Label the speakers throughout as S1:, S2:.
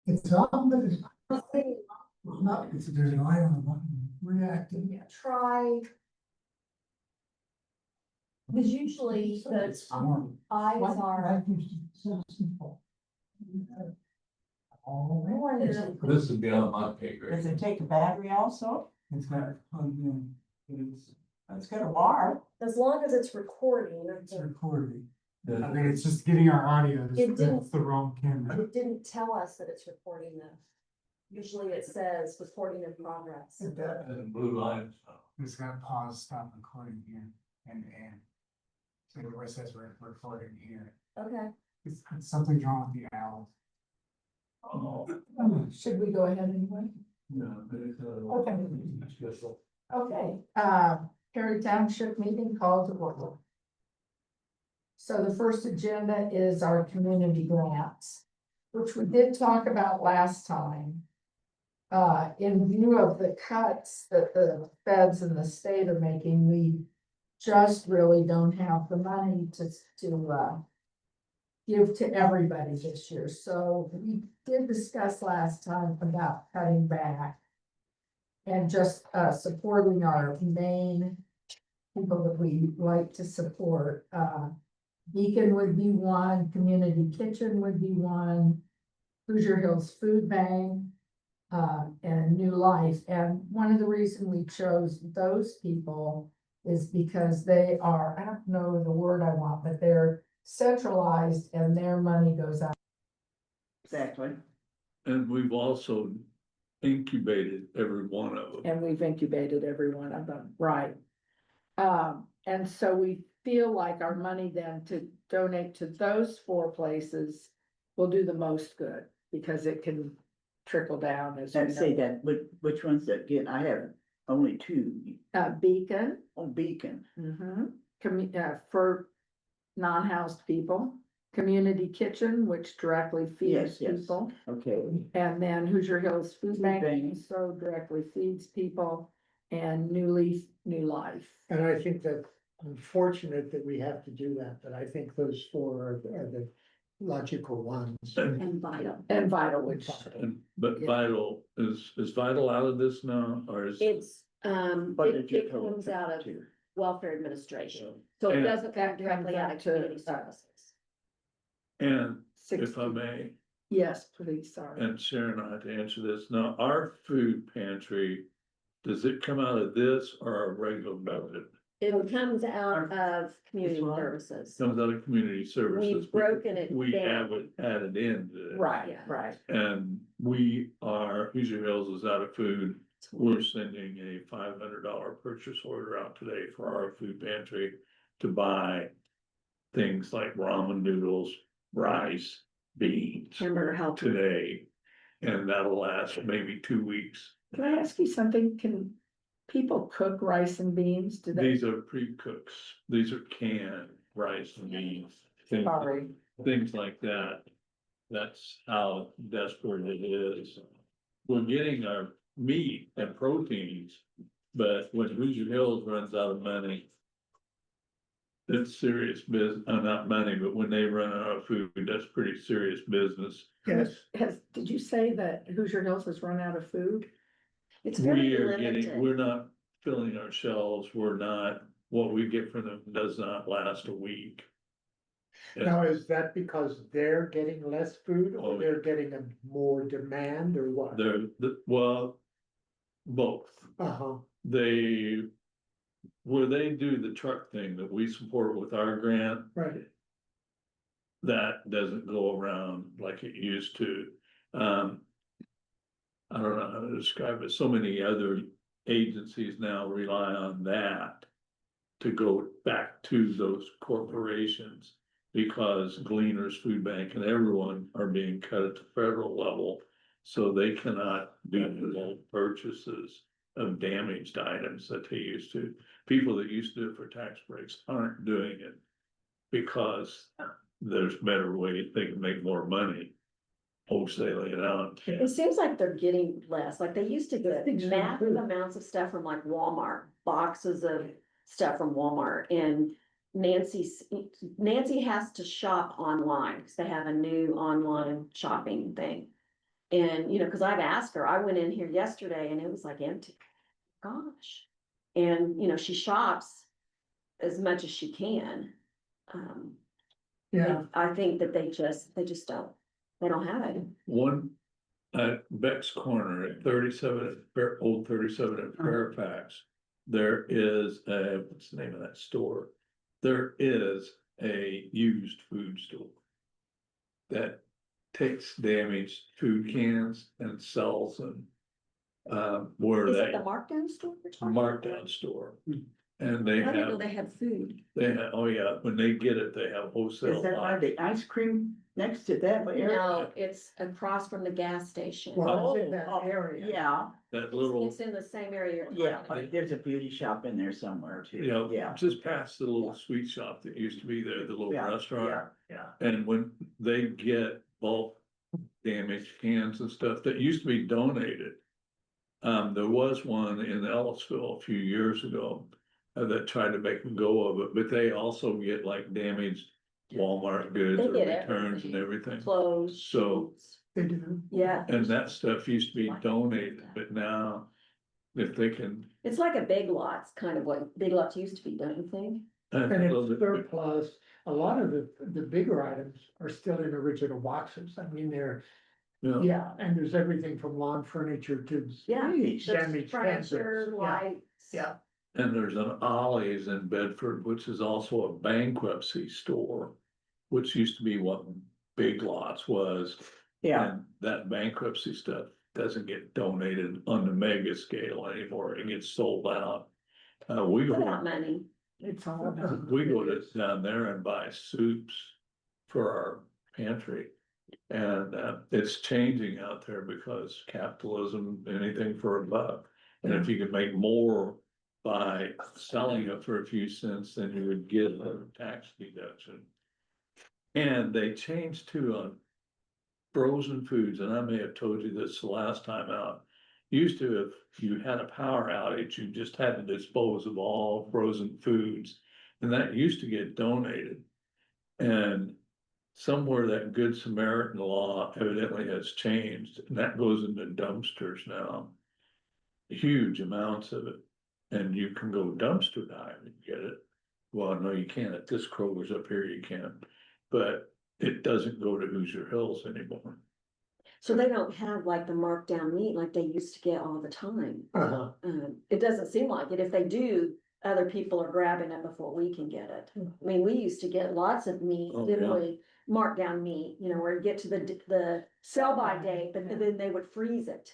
S1: It's on, but it's not, it's, there's an eye on the button, reacting.
S2: Yeah, try. Because usually the eyes are. I wonder-
S3: This would be on my pay grade.
S4: Does it take a battery also?
S1: It's got,
S4: It's got a bar.
S2: As long as it's recording,
S1: it's recording. I mean, it's just getting our audio,
S2: It
S1: it's
S2: didn't-
S1: the wrong camera.
S2: it didn't tell us that it's recording though. Usually it says recording in progress.
S1: It does.
S3: And blue lines.
S1: It's got pause, stop recording here, and. So it says we're recording here.
S2: Okay.
S1: It's something's wrong with the owl.
S3: Oh,
S5: Should we go ahead anyway?
S3: no, but it's,
S5: Okay.
S3: it's just a-
S5: Okay, Perry Township meeting called to order. So the first agenda is our community grants, which we did talk about last time. In view of the cuts that the feds and the state are making, we just really don't have the money to give to everybody this year. So we did discuss last time about cutting back and just supporting our main people that we like to support. Beacon would be one, Community Kitchen would be one, Hoosier Hills Food Bank, and New Life. And one of the reasons we chose those people is because they are, I don't know the word I want, but they're centralized and their money goes out.
S4: Exactly.
S3: And we've also incubated every one of them.
S5: And we've incubated every one of them, right? And so we feel like our money then to donate to those four places will do the most good, because it can trickle down as we
S4: And say
S5: know.
S4: that, which ones that get, I have only two
S5: Beacon,
S4: on Beacon.
S5: for non-housed people, Community Kitchen, which directly feeds
S4: Yes, yes.
S5: people.
S4: Okay.
S5: And then Hoosier Hills Food
S4: Food
S5: Bank,
S4: Bank.
S5: so directly feeds people, and New Leaf, New Life.
S6: And I think that's unfortunate that we have to do that, but I think those four are the logical ones.
S2: And vital.
S5: And Vital, which,
S3: But
S5: Yeah.
S3: Vital, is Vital out of this now, or is?
S2: It's,
S4: What
S2: it
S4: did you
S2: it
S4: tell
S2: comes
S4: them
S2: out of
S4: to?
S2: welfare administration, so it
S3: And-
S2: doesn't come
S5: That
S2: directly
S5: comes
S2: out
S5: out
S2: of
S5: to,
S2: community services.
S3: And
S5: 60.
S3: if I may,
S5: Yes, please, sorry.
S3: and Sharon, I have to answer this, now, our food pantry, does it come out of this or our regular budget?
S2: It comes out of community
S4: Which one?
S2: services.
S3: Comes out of community services.
S2: We've broken it
S3: We
S2: down.
S3: have it added into it.
S5: Right,
S2: Yeah.
S5: right.
S3: And we are, Hoosier Hills is out of food. We're sending a $500 purchase order out today for our food pantry to buy things like ramen noodles, rice, beans
S2: Hamburger helper.
S3: today. And that'll last maybe 2 weeks.
S5: Can I ask you something? Can people cook rice and beans? Do they?
S3: These are pre-cooks. These are canned rice and beans. things-
S5: Sorry.
S3: Things like that. That's how desperate it is. We're getting our meat and proteins, but when Hoosier Hills runs out of money. It's serious business, not money, but when they run out of food, that's pretty serious business.
S6: Yes,
S5: Did you say that Hoosier Hills has run out of food?
S2: It's very
S3: We are getting,
S2: limited.
S3: we're not filling our shelves, we're not, what we get from them does not last a week.
S6: now is that because they're getting less food
S3: Oh,
S6: or they're getting a more demand or what?
S3: Well, both.
S6: Uh-huh,
S3: They, where they do the truck thing that we support with our grant,
S6: right,
S3: that doesn't go around like it used to. I don't know how to describe it, so many other agencies now rely on that to go back to those corporations. Because Gleaners Food Bank and everyone are being cut at the federal level, so they cannot do the bulk purchases of damaged items that they used to. People that used to do it for tax breaks aren't doing it because there's better ways they can make more money. Wholesaling it out.
S2: It seems like they're getting less, like they used to get
S6: Things are
S2: massive
S6: improved.
S2: amounts of stuff from like Walmart, boxes of stuff from Walmart, and Nancy has to shop online, because they have a new online shopping thing. And, you know, cause I've asked her, I went in here yesterday and it was like empty. Gosh. And, you know, she shops as much as she can.
S6: Yeah,
S2: I think that they just don't, they don't have it.
S3: One at Beck's Corner at 37, old 37 at Fairfax. There is a, what's the name of that store? There is a used food store that takes damaged food cans and sells them. Where
S2: Is
S3: they,
S2: it the markdown store? you're talking about?
S3: markdown store. And they
S2: I didn't know
S3: have,
S2: they had food.
S3: oh yeah, when they get it, they have
S4: Is
S3: wholesale
S4: that by
S3: lots.
S4: the ice cream next to that area?
S2: No, it's across from the gas station.
S6: well, it's in that
S4: Oh,
S6: area.
S4: Yeah,
S3: That little,
S2: It's in the same area. you're
S4: yeah,
S2: talking about.
S4: there's a beauty shop in there somewhere too.
S3: you know,
S4: Yeah.
S3: just past the little sweet shop that used to be there, the little
S4: Yeah,
S3: restaurant.
S4: Yeah,
S3: And when they get bulk damaged cans and stuff that used to be donated. There was one in Ellisville a few years ago that tried to make a go of it, but they also get like damaged Walmart goods
S2: They
S3: or
S2: get
S3: returns and everything.
S2: Clothes.
S3: So-
S2: shoes.
S6: They do.
S2: Yeah,
S3: And that stuff used to be donated, but now if they can.
S2: it's like a Big Lots, kind of what Big Lots used to be, don't you think?
S6: And it's surplus, a lot of the bigger items are still in original boxes, I mean, they're,
S3: Yeah,
S6: yeah, and there's everything from lawn furniture to.
S2: Yeah.
S4: Jeez.
S2: There's
S6: Damaged
S2: furniture,
S6: fences, yeah.
S2: lights.
S6: Yeah.
S3: and there's an Ollie's in Bedford, which is also a bankruptcy store. Which used to be what Big Lots was.
S4: yeah.
S3: And that bankruptcy stuff doesn't get donated on the mega scale anymore, it gets sold out. We
S2: Put
S3: go,
S2: out money.
S6: It's all about.
S3: we go to down there and buy soups for our pantry. And it's changing out there because capitalism, anything for a buck. And if you could make more by selling it for a few cents, then you would get a tax deduction. And they changed to frozen foods, and I may have told you this the last time out. Used to, if you had a power outage, you just had to dispose of all frozen foods, and that used to get donated. And somewhere that Good Samaritan law evidently has changed, and that goes into dumpsters now. Huge amounts of it, and you can go dumpster dive and get it. Well, no, you can't, at this Kroger's up here, you can, but it doesn't go to Hoosier Hills anymore.
S2: So they don't have like the markdown meat like they used to get all the time.
S6: Uh-huh.
S2: It doesn't seem like it. If they do, other people are grabbing it before we can get it. I mean, we used to get lots of meat,
S3: Oh,
S2: didn't
S3: yeah.
S2: we? Markdown meat, you know, where it get to the sell by date, but then they would freeze it.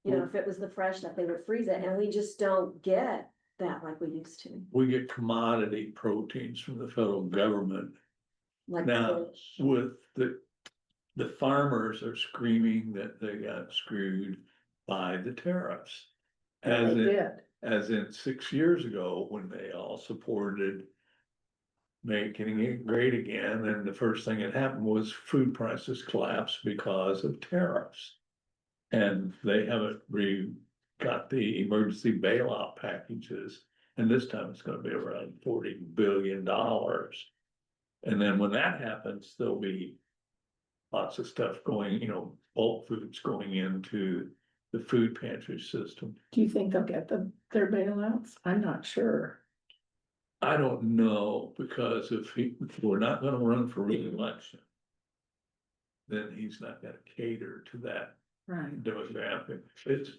S2: You know, if it was the fresh stuff, they would freeze it, and we just don't get that like we used to,
S3: We get commodity proteins from the federal government.
S2: like
S3: Now,
S2: fish.
S3: with the farmers are screaming that they got screwed by the tariffs. As
S5: They
S3: in,
S5: did.
S3: as in 6 years ago, when they all supported making it great again, and the first thing that happened was food prices collapsed because of tariffs. And they haven't got the emergency bailout packages, and this time it's gonna be around $40 billion. And then when that happens, there'll be lots of stuff going, you know, bulk foods going into the food pantry system.
S5: Do you think they'll get their bailouts? I'm not sure.
S3: I don't know, because if we're not gonna run for reelection, then he's not gonna cater to that
S5: Right.
S3: demographic. It's,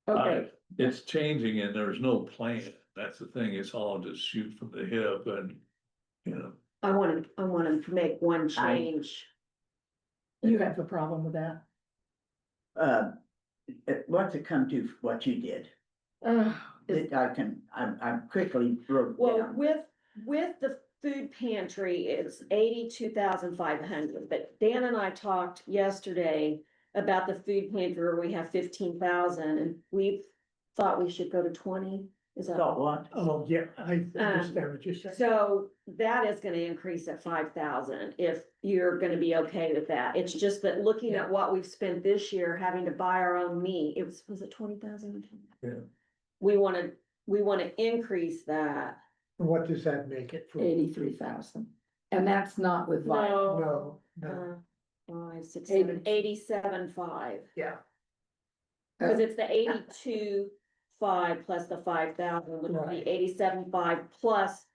S5: Okay,
S3: it's changing and there's no plan. That's the thing. It's all just shoot from the hip and, you know,
S2: I wanna make one change.
S5: you have a problem with that?
S4: What's it come to what you did?
S2: Is-
S4: I'm quickly wrote
S2: Well,
S4: down.
S2: with the food pantry, it's 82,500, but Dan and I talked yesterday about the food pantry where we have 15,000, and we thought we should go to 20, is that?
S4: Thought what?
S6: Oh, yeah, I understand what you're saying.
S2: So that is gonna increase at 5,000 if you're gonna be okay with that. It's just that looking at what we've spent this year, having to buy our own meat, was it 20,000?
S3: Yeah.
S2: We wanna increase that.
S6: What does that make it for?
S5: 83,000. And that's not with Violet.
S2: No,
S6: No, no,
S2: 5, 6, 7, 87.5.
S5: Yeah.
S2: Cause it's the 82.5 plus the 5,000, which would be
S6: Right.
S2: 87.5 plus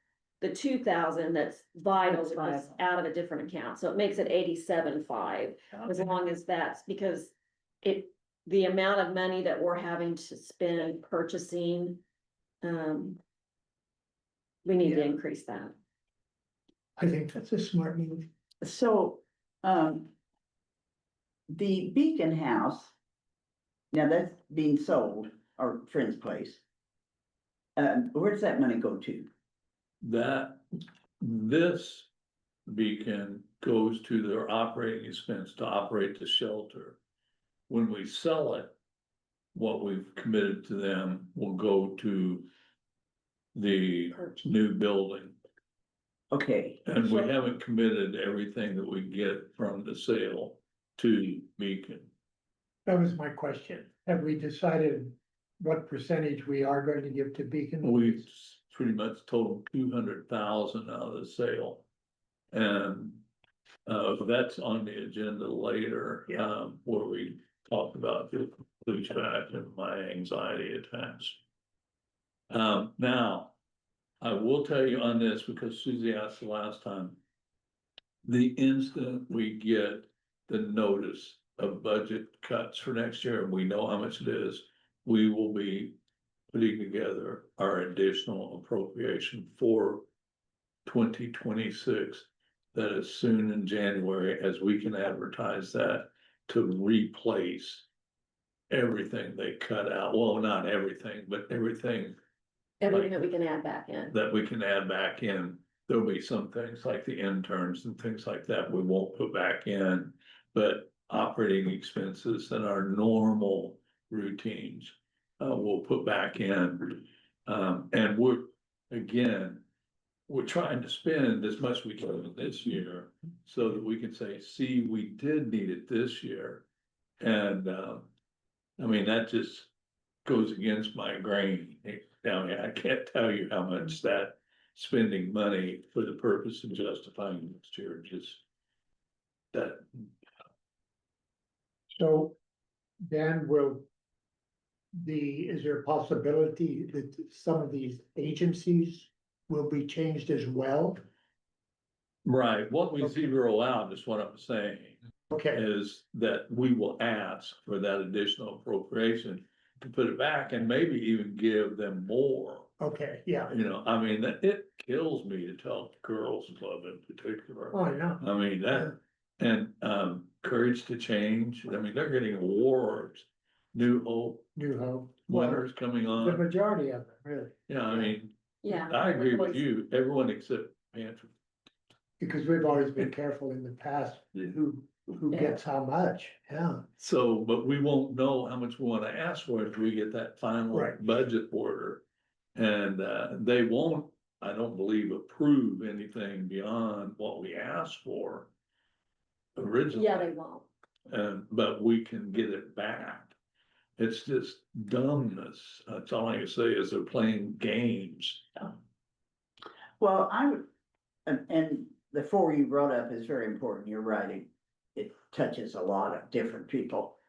S2: the 2,000 that's vital,
S4: That's
S2: which was
S4: vital.
S2: out of a different account, so it makes it 87.5. As long as that's, because the amount of money that we're having to spend purchasing, we need to
S6: Yeah.
S2: increase that.
S6: I think that's a smart move.
S4: So, the Beacon House, now that's being sold, our friend's place. Where does that money go to?
S3: This beacon goes to their operating expense to operate the shelter. When we sell it, what we've committed to them will go to the
S2: Purchase.
S3: new building.
S4: Okay.
S3: And we
S4: so-
S3: haven't committed everything that we get from the sale to Beacon.
S6: That was my question. Have we decided what percentage we are going to give to Beacon?
S3: We've pretty much totaled 200,000 out of the sale. And that's on the agenda later,
S6: Yeah.
S3: where we talk about the pushback and my anxiety attacks. Now, I will tell you on this because Susie asked the last time. The instant we get the notice of budget cuts for next year, and we know how much it is, we will be putting together our additional appropriation for 2026. That is soon in January, as we can advertise that to replace everything they cut out. Well, not everything, but everything
S2: Everything that we can add back in.
S3: that we can add back in. There'll be some things like the interns and things like that we won't put back in, but operating expenses and our normal routines, we'll put back in. And we're trying to spend as much we can this year so that we can say, see, we did need it this year. And, I mean, that just goes against my grain. Down here, I can't tell you how much that spending money for the purpose of justifying next year, just that.
S6: So then is there a possibility that some of these agencies will be changed as well?
S3: Right, what we
S6: Okay.
S3: zero out is what I'm saying,
S6: Okay,
S3: is that we will ask for that additional appropriation to put it back and maybe even give them more.
S6: okay, yeah.
S3: You know, I mean, it kills me to tell girls club in particular.
S6: Oh, yeah.
S3: I mean, that, and, Courage to Change, I mean, they're getting awards. New Hope,
S6: New Hope. Well,
S3: winter's coming
S6: the
S3: on,
S6: majority of them, really,
S3: yeah, I mean,
S2: Yeah.
S3: I agree with you, everyone except Pantry.
S6: because we've always been careful in the past, who gets how much, yeah.
S3: So, but we won't know how much we wanna ask for until we get that final
S6: Right.
S3: budget order. And, they won't, I don't believe, approve anything beyond what we asked for originally.
S2: Yeah, they won't.
S3: But we can get it back. It's just dumbness. That's all I can say is they're playing games.
S4: Well, I would, and the four you brought up is very important, you're right, it touches a lot of different people.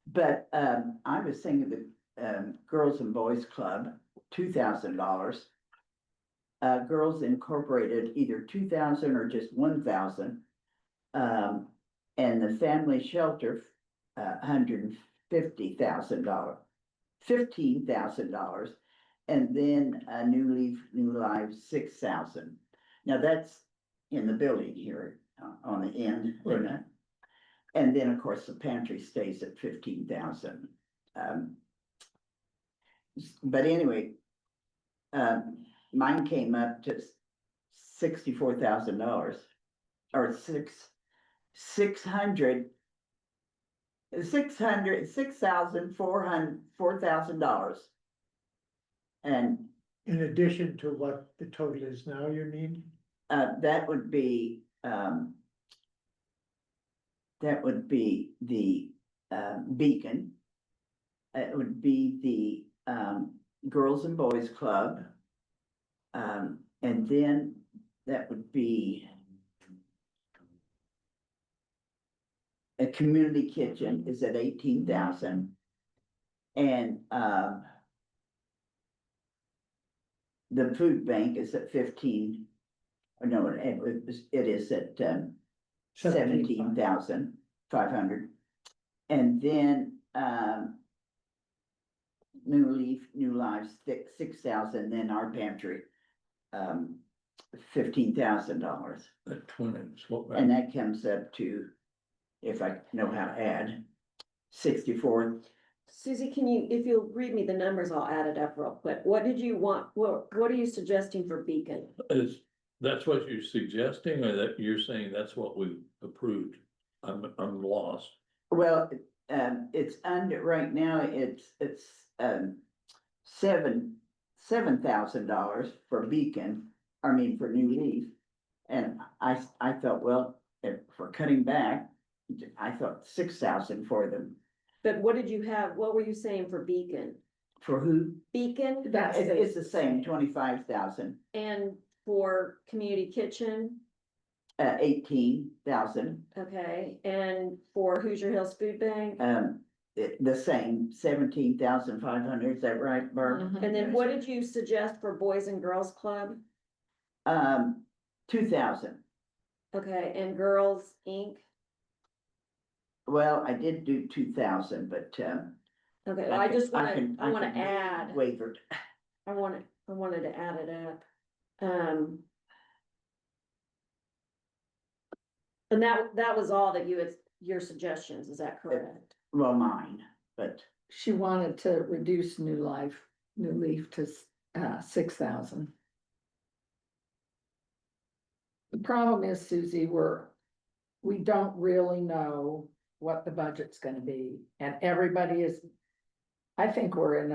S4: But, I was thinking the, Girls and Boys Club, $2,000. Girls Incorporated, either 2,000 or just 1,000. And the Family Shelter, $150,000, $15,000. And then New Life, 6,000. Now that's in the building here on the end, isn't it? And then, of course, the pantry stays at 15,000. But anyway, mine came up to $64,000 or $4,000. And
S6: In addition to what the total is now, you mean?
S4: that would be, the, Beacon. It would be the, Girls and Boys Club. And then that would be. a community kitchen is at 18,000. And, the food bank is at 15, or no, it is at, 17,500. And then, New Lives, 6,000, then our pantry, $15,000.
S3: That 20 is what.
S4: And that comes up to, if I know how to add, 64.
S2: Susie, can you, if you'll read me the numbers, I'll add it up real quick. What did you want, what are you suggesting for Beacon?
S3: That's what you're suggesting, or that you're saying that's what we approved? I'm lost.
S4: Well, it's under, right now, it's $7,000 for Beacon, I mean, for New Leaf. And I thought, well, if we're cutting back, I thought 6,000 for them.
S2: But what did you have, what were you saying for Beacon?
S4: For who?
S2: Beacon?
S4: It's the same, 25,000,
S2: And for community kitchen,
S4: 18,000.
S2: okay, and for Hoosier Hills Food Bank?
S4: The same, 17,500, is that right, Barb?
S2: And then what did you suggest for Boys and Girls Club?
S4: 2,000.
S2: Okay, and Girls Inc.?
S4: Well, I did do 2,000, but,
S2: Okay, I just wanna,
S4: can-
S2: I wanna
S4: can
S2: add,
S4: Wavered.
S2: I wanted to add it up. And that was all that you had, your suggestions, is that correct?
S4: Well, mine, but
S5: She wanted to reduce New Leaf to 6,000. The problem is, Susie, we don't really know what the budget's gonna be, and everybody is. I think we're in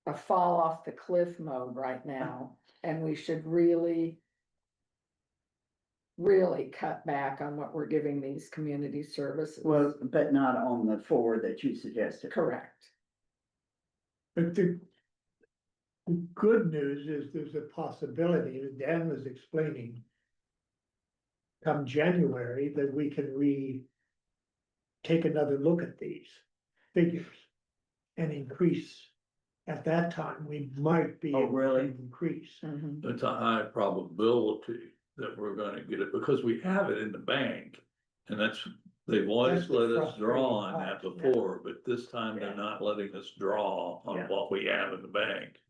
S5: a fall off the cliff mode right now, and we should really cut back on what we're giving these community services.
S4: well, but not on the 4 that you suggested.
S5: Correct.
S6: But the good news is there's a possibility, as Dan was explaining, come January, that we can take another look at these figures and increase. At that time, we might be
S4: Oh,
S6: able to
S4: really?
S6: increase.
S5: Mhm.
S3: It's a high probability that we're gonna get it, because we have it in the bank. And they've always
S6: That's the
S3: let us draw on
S6: frustrating
S3: that
S6: part, yeah.
S3: before, but this time they're not letting us draw on
S6: Yeah.
S3: what we have in the bank.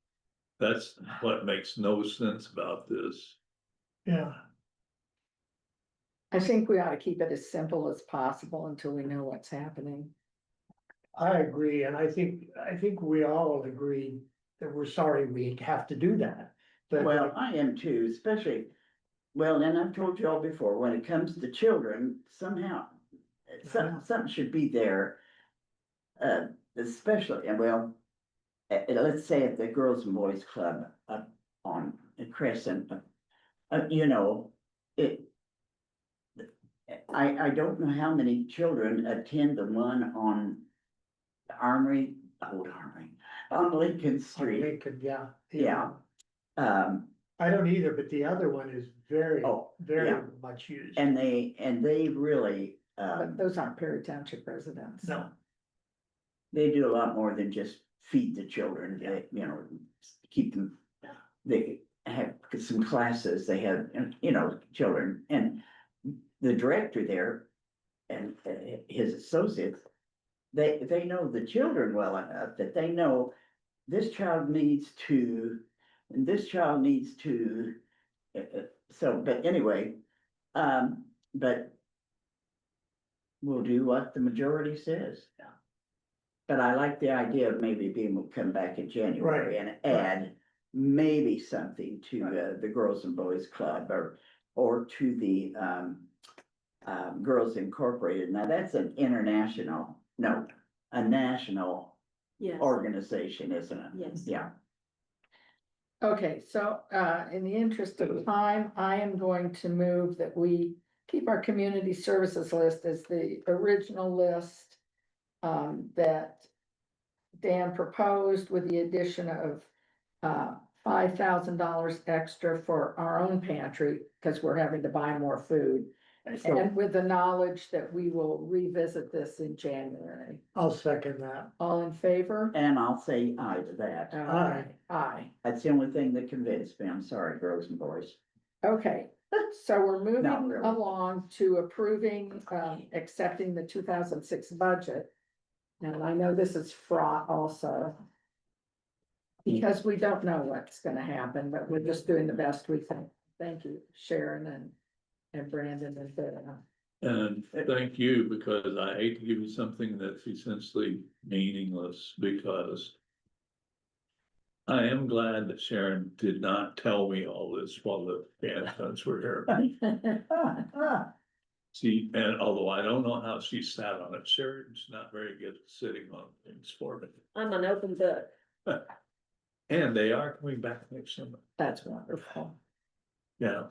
S3: That's what makes no sense about this.
S6: Yeah,
S5: I think we ought to keep it as simple as possible until we know what's happening.
S6: I agree, and I think we all agree that we're sorry we have to do that. But
S4: Well, I am too, especially, well, and I've told you all before, when it comes to children, somehow, something should be there. Especially, and well, let's say at the Girls and Boys Club up on Crescent, you know, I don't know how many children attend the one on Old Armory, on Lincoln
S6: on Street, Lincoln, yeah.
S4: Yeah.
S6: I don't either, but the other one is very,
S4: Oh,
S6: very
S4: yeah.
S6: much used.
S4: And they really,
S5: But those aren't Perry Township residents.
S6: No,
S4: they do a lot more than just feed the children, they, you know, keep them. They have some classes, they have, you know, children, and the director there and his associates, they know the children well enough that they know this child needs to, and this child needs to. So, but anyway, but we'll do what the majority says. But I like the idea of maybe being able to come back in January and add maybe something to the Girls and Boys Club or to the Girls Incorporated. Now that's a national
S2: Yes,
S4: organization, isn't it?
S2: yes.
S4: Yeah.
S5: Okay, so in the interest of time, I am going to move that we keep our community services list as the original list that Dan proposed, with the addition of $5,000 extra for our own pantry, because we're having to buy more food.
S4: So,
S5: And with the knowledge that we will revisit this in January.
S6: I'll second that.
S5: All in favor?
S4: and I'll say aye to that.
S6: Aye.
S5: Aye.
S4: That's the only thing that convinced me. I'm sorry, girls and boys.
S5: Okay, so we're moving
S4: Not really.
S5: along to approving, accepting the 2006 budget. And I know this is fraught also. Because we don't know what's gonna happen, but we're just doing the best we can. Thank you, Sharon and Brandon and Dana.
S3: And thank you, because I hate to give you something that's essentially meaningless, because I am glad that Sharon did not tell me all this while the candidates were here. See, and although I don't know how she sat on it, Sharon's not very good at sitting on things for me.
S2: I'm an open book.
S3: And they are coming back next summer.
S5: That's wonderful.
S3: Yeah,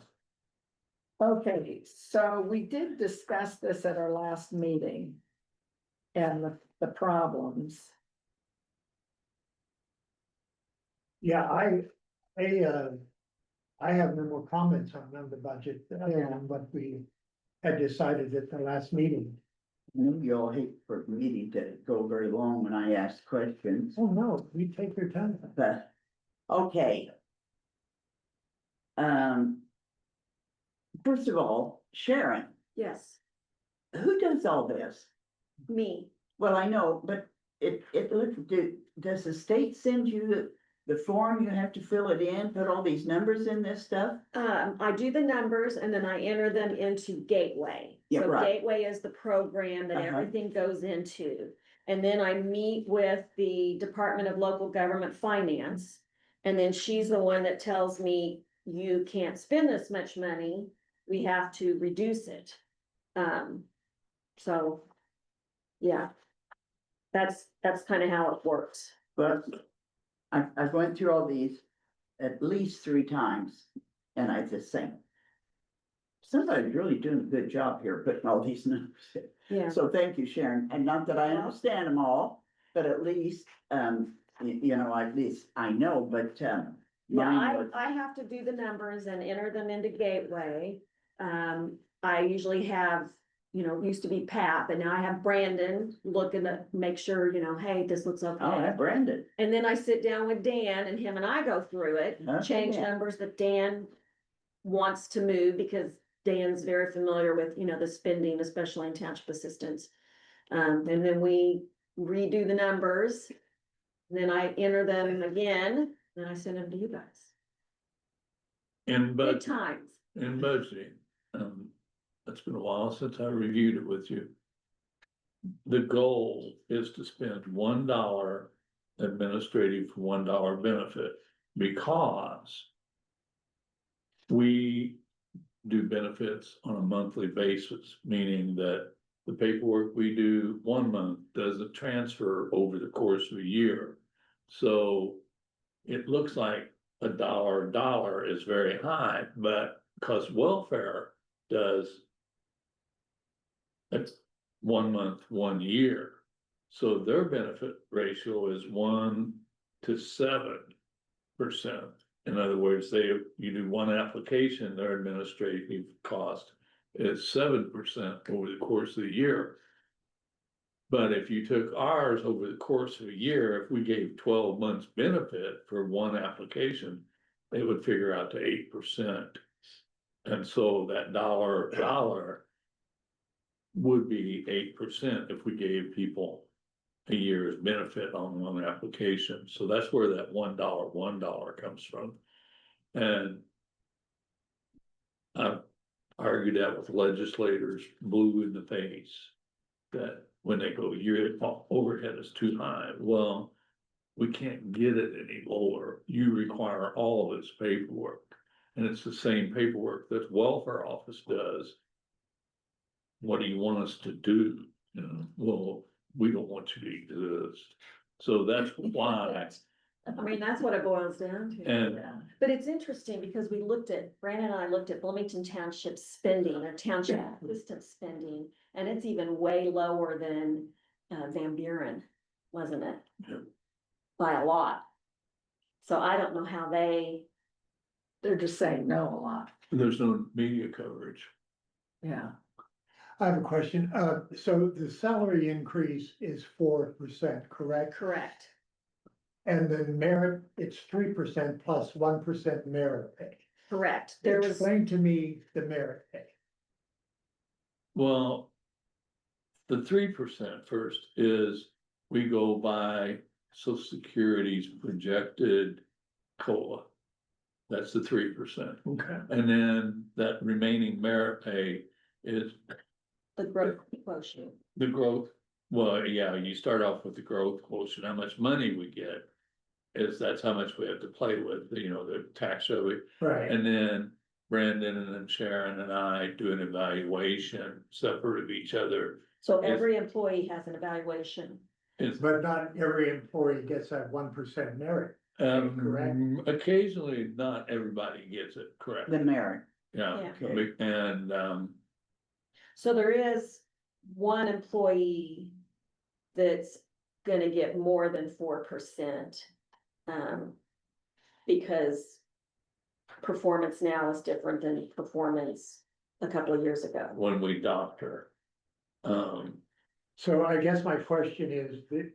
S5: Okay, so we did discuss this at our last meeting. And the problems.
S6: Yeah, I have no more comments on the budget than what we had decided at the last meeting.
S4: I know you all hate for the meeting to go very long when I ask questions,
S6: Oh, no, we take your time.
S4: but, okay. First of all, Sharon,
S2: Yes,
S4: who does all this?
S2: me.
S4: Well, I know, but does the state send you the form, you have to fill it in, put all these numbers in this stuff?
S2: I do the numbers and then I enter them into Gateway.
S4: Yeah,
S2: So
S4: right.
S2: Gateway is the program that
S4: Uh-huh.
S2: everything goes into. And then I meet with the Department of Local Government Finance. And then she's the one that tells me, you can't spend this much money, we have to reduce it. So, yeah. That's kind of how it works.
S4: But I went through all these at least 3 times, and I just think, somebody's really doing a good job here putting all these numbers in.
S2: Yeah.
S4: So thank you, Sharon, and not that I
S2: Well-
S4: understand them all, but at least, you know, at least I know, but,
S2: Yeah,
S4: mine was,
S2: I have to do the numbers and enter them into Gateway. I usually have, used to be Pat, but now I have Brandon looking to make sure, hey, this looks
S4: oh,
S2: okay.
S4: that Brandon,
S2: And then I sit down with Dan and him and I go through it,
S4: Okay,
S2: change
S4: yeah.
S2: numbers that Dan wants to move because Dan's very familiar with, the spending, especially in township assistance. And then we redo the numbers. And then I enter them again, then I send them to you guys.
S3: in
S2: Good
S3: budget,
S2: times.
S3: in budgeting, it's been a while since I reviewed it with you. The goal is to spend $1 administrative for $1 benefit, because we do benefits on a monthly basis, meaning that the paperwork we do 1 month doesn't transfer over the course of a year. So it looks like a dollar is very high, but because welfare does, it's 1 month, 1 year. So their benefit ratio is 1 to 7%. In other words, you do 1 application, their administrative cost is 7% over the course of the year. But if you took ours over the course of a year, if we gave 12 months benefit for 1 application, it would figure out to 8%. And so that dollar would be 8% if we gave people a year's benefit on 1 application. So that's where that $1 comes from. And I've argued that with legislators blue in the face, that when they go, your overhead is too high. Well, we can't get it any lower. You require all of this paperwork. And it's the same paperwork that welfare office does. What do you want us to do? Well, we don't want you to exist. So that's why.
S2: I mean, that's what it boils down to.
S3: And
S2: But it's interesting because Brandon and I looked at Bloomington Township spending, or township assistance spending, and it's even way lower than Van Buren, wasn't it?
S3: Yeah.
S2: By a lot. So I don't know how
S5: They're just saying no a lot.
S3: there's no media coverage.
S4: Yeah.
S6: I have a question. So the salary increase is 4%, correct?
S2: Correct.
S6: And the merit, it's 3% plus 1% merit pay.
S2: Correct. There was,
S6: Explain to me the merit pay.
S3: Well, the 3% first is we go by Social Security's projected COLA. That's the 3%.
S6: Okay.
S3: And then that remaining merit pay is
S2: the growth quotient.
S3: the growth. Well, yeah, you start off with the growth quotient, how much money we get. That's how much we have to play with, the tax revenue.
S6: Right.
S3: And then Brandon and then Sharon and I do an evaluation separate of each other.
S2: So every employee has an evaluation.
S3: It's,
S6: But not every employee gets that 1% merit. Correct.
S3: occasionally, not everybody gets it correct,
S4: The merit.
S3: yeah,
S2: Yeah.
S4: Okay.
S3: and,
S2: So there is one employee that's gonna get more than 4%. Because performance now is different than performance a couple of years ago.
S3: when we doctor.
S6: So I guess my question is that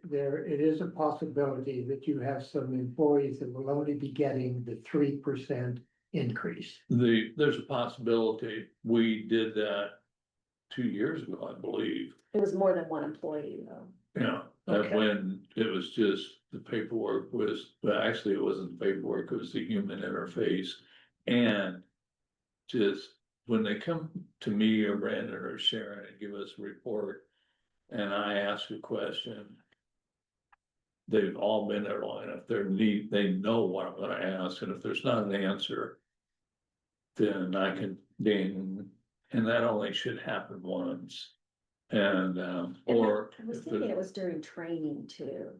S6: it is a possibility that you have some employees that will only be getting the 3% increase.
S3: There's a possibility, we did that 2 years ago, I believe.
S2: It was more than one employee though.
S3: Yeah,
S6: Okay.
S3: when it was just the paperwork was, well, actually, it wasn't the paperwork, it was the human interface. And just when they come to me or Brandon or Sharon and give us a report, and I ask a question, they've all been there long enough, they know what I'm gonna ask, and if there's not an answer, then I can ding, and that only should happen once. And, or.
S2: I was
S3: if
S2: thinking
S3: there's-
S2: it was during training too.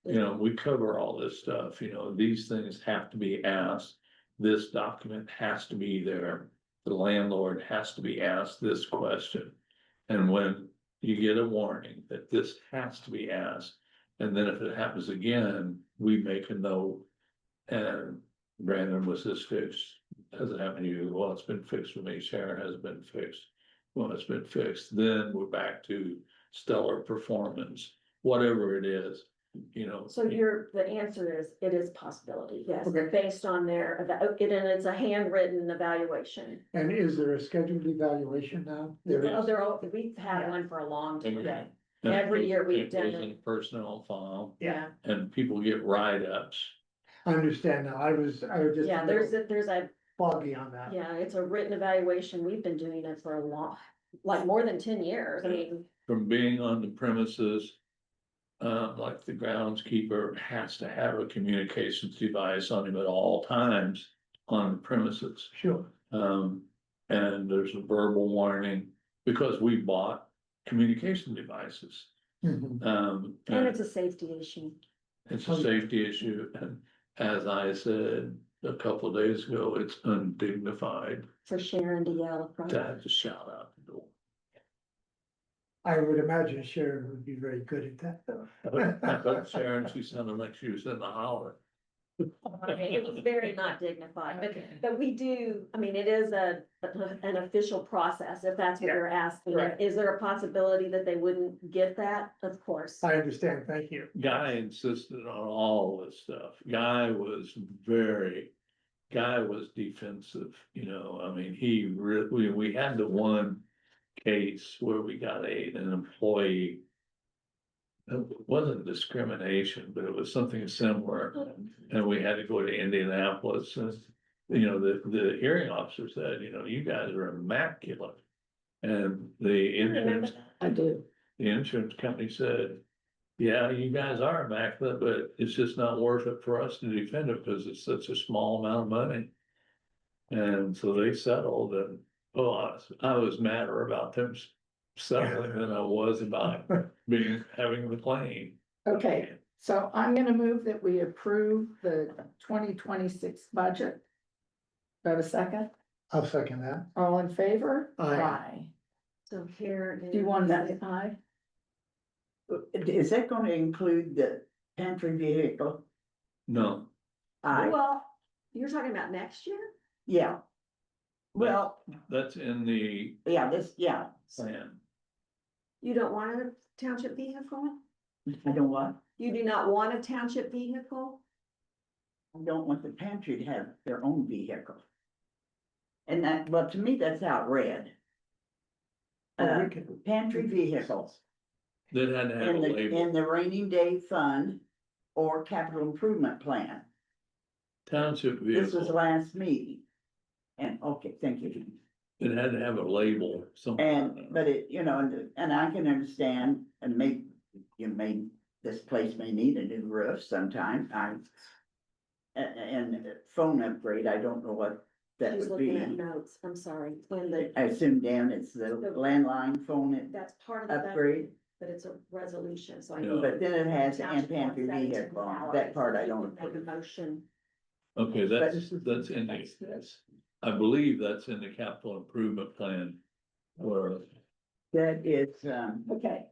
S3: we cover all this stuff, these things have to be asked. This document has to be there. The landlord has to be asked this question. And when you get a warning that this has to be asked, and then if it happens again, we make a note. And Brandon, was this fixed? Has it happened to you? Well, it's been fixed for me. Sharon has been fixed. Well, it's been fixed. Then we're back to stellar performance, whatever it is,
S2: So the answer is, it is possibility, yes,
S6: Okay.
S2: based on their, and it's a handwritten evaluation.
S6: And is there a scheduled evaluation now? There
S2: Oh,
S6: is.
S2: we've had one for a long time.
S3: Okay.
S2: Every year we've
S3: It
S2: done
S3: goes
S2: it.
S3: in a personnel file,
S2: Yeah,
S3: and people get write-ups.
S6: I understand now. I was just
S2: yeah,
S6: a
S2: there's
S6: little
S2: a,
S6: foggy on that.
S2: yeah, it's a written evaluation. We've been doing it for a long, like more than 10 years. I mean,
S3: From being on the premises. Like the groundskeeper has to have a communications device on him at all times on the premises.
S6: Sure.
S3: And there's a verbal warning, because we bought communication devices.
S6: Mhm.
S2: and it's a safety issue.
S3: It's a safety issue, and as I said a couple of days ago, it's undignified
S2: For Sharon to yell
S3: to
S2: across.
S3: have to shout out the door.
S6: I would imagine Sharon would be very good at that though.
S3: I thought Sharon, she sounded like she was in the holler.
S2: I mean, it was very not dignified, but we do, I mean, it is an official process, if that's what
S6: Yeah,
S2: you're asking.
S6: right.
S2: Is there a possibility that they wouldn't get that? Of course.
S6: I understand, thank you.
S3: Guy insisted on all this stuff. Guy was defensive, I mean, we had the one case where we got an employee. It wasn't discrimination, but it was something similar, and we had to go to Indianapolis, and, the hearing officer said, you guys are immaculate. And the insurance,
S2: I do.
S3: the insurance company said, yeah, you guys are immaculate, but it's just not worth it for us to defend it because it's such a small amount of money. And so they settled, and, I was madder about them settling than I was about having the claim.
S7: Okay, so I'm gonna move that we approve the 2026 budget. Do I have a second?
S6: I'll second that.
S7: All in favor?
S6: Aye.
S2: So here.
S7: Do you want that aye?
S4: Is that gonna include the pantry vehicle?
S3: No,
S4: I,
S2: Well, you're talking about next year?
S4: yeah, Well,
S3: That's in the
S4: yeah, yeah,
S3: plan.
S2: You don't want a township vehicle?
S4: I don't want,
S2: You do not want a township vehicle?
S4: I don't want the pantry to have their own vehicle. And that, well, to me, that's out read.
S6: Well, we can-
S4: Pantry vehicles
S3: That had to have a
S4: in the,
S3: label.
S4: in the rainy day fund or capital improvement plan.
S3: Township
S4: This was
S3: vehicle,
S4: last meeting. And, okay, thank you.
S3: it had to have a label, something.
S4: And, but it, you know, and I can understand and this place may need a new roof sometime, and phone upgrade, I don't know what that
S2: She's
S4: would be.
S2: looking at notes, I'm sorry, when the,
S4: I assume, Dan, it's the landline phone
S2: that's part of the.
S4: upgrade,
S2: But it's a resolution, so I.
S3: Yeah.
S2: need
S4: but then it has and
S2: township wants
S4: pantry
S2: that to
S4: vehicle,
S2: be
S4: on it.
S2: out.
S4: That part I
S2: So
S4: don't
S2: you can make a
S4: approve.
S2: motion.
S3: Okay, that's in the,
S6: That's-
S3: I believe that's in the capital improvement plan. Or,
S4: That is,
S7: Okay,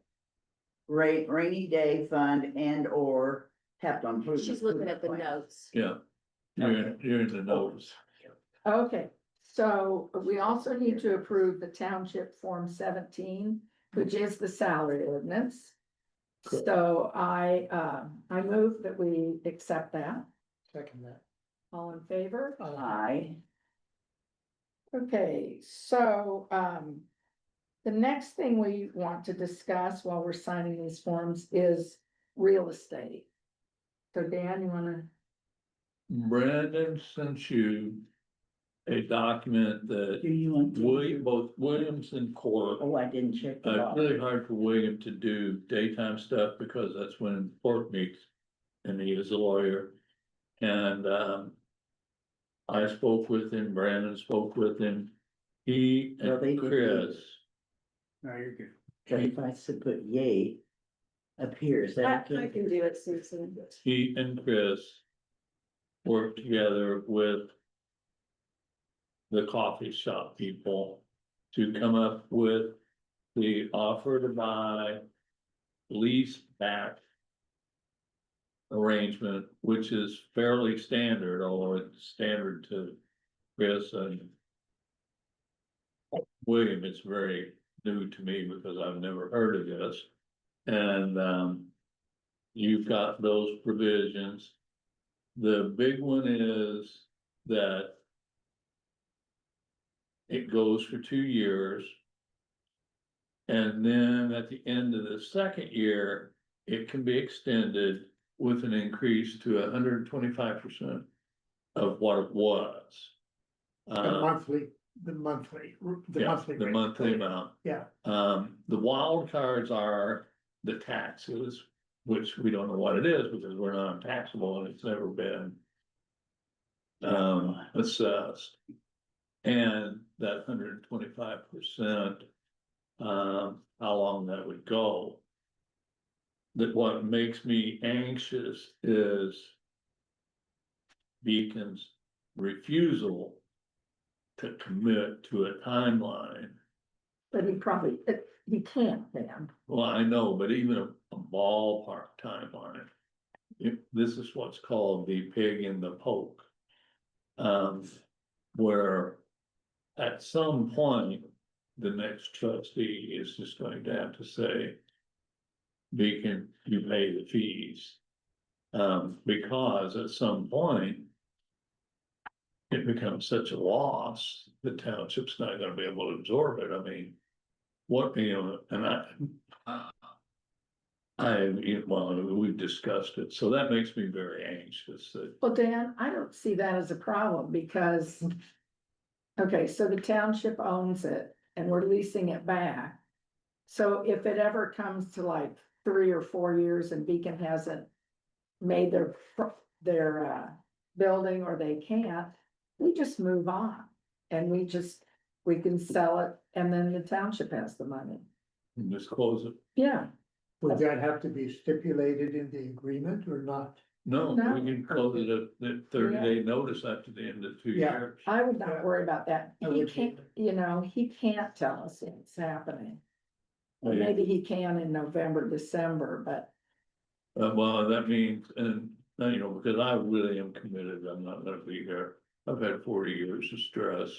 S4: rainy day fund and or capital improvement.
S2: She's looking at the
S4: plan.
S2: notes.
S3: yeah, you're in the notes.
S7: okay, so we also need to approve the township form 17, which is the salary ordinance.
S3: Correct.
S7: So I move that we accept that.
S6: Second that.
S7: All in favor?
S4: Aye.
S7: Okay, so, the next thing we want to discuss while we're signing these forms is real estate. So Dan, you wanna,
S3: Brandon sent you a document that
S4: Do you want to?
S3: both Williams and Court.
S4: Oh, I didn't check the
S3: It's
S4: box.
S3: really hard for William to do daytime stuff because that's when court meets and he is a lawyer. And, I spoke with him, Brandon spoke with him. He
S4: No, they
S3: and
S4: didn't
S3: Chris,
S1: No, you're good.
S4: But if I should put yay up here, is
S2: I
S4: that okay?
S2: can do it, Susan.
S3: he and Chris worked together with the coffee shop people to come up with the offer to buy, lease back arrangement, which is fairly standard, although it's standard to Chris and William. It's very new to me because I've never heard of this. And you've got those provisions. The big one is that it goes for 2 years. And then at the end of the second year, it can be extended with an increase to 125% of what it was.
S6: The monthly, the monthly
S3: The
S6: rate.
S3: monthly amount.
S6: Yeah.
S3: The wild cards are the taxes, which we don't know what it is because we're not taxable and it's never been assessed. And that 125%, how long that would go. That what makes me anxious is Beacon's refusal to commit to a timeline.
S7: but he can't, Dan.
S3: Well, I know, but even a ballpark timeline. If this is what's called the pig in the poke. Where at some point, the next trustee is just going to have to say. Beacon, you pay the fees. Because at some point. It becomes such a loss, the township's not gonna be able to absorb it, I mean. What, you know, and well, we've discussed it, so that makes me very anxious that,
S7: Well, Dan, I don't see that as a problem because. Okay, so the township owns it and we're leasing it back. So if it ever comes to like 3 or 4 years and Beacon hasn't made their building or they can't, we just move on. And we can sell it and then the township has the money.
S3: just close it.
S7: Yeah,
S6: Would that have to be stipulated in the agreement or not?
S3: No,
S7: No.
S3: we can close it at the 30-day notice after the end of 2
S6: Yeah.
S3: years.
S7: I would not worry about that.
S6: I
S7: He
S6: would
S7: can't, he can't tell us it's happening. Well,
S3: Yeah.
S7: maybe he can in November, December, but
S3: Well, that means, and, you know, because I really am committed, I'm not gonna be here. I've had 40 years of stress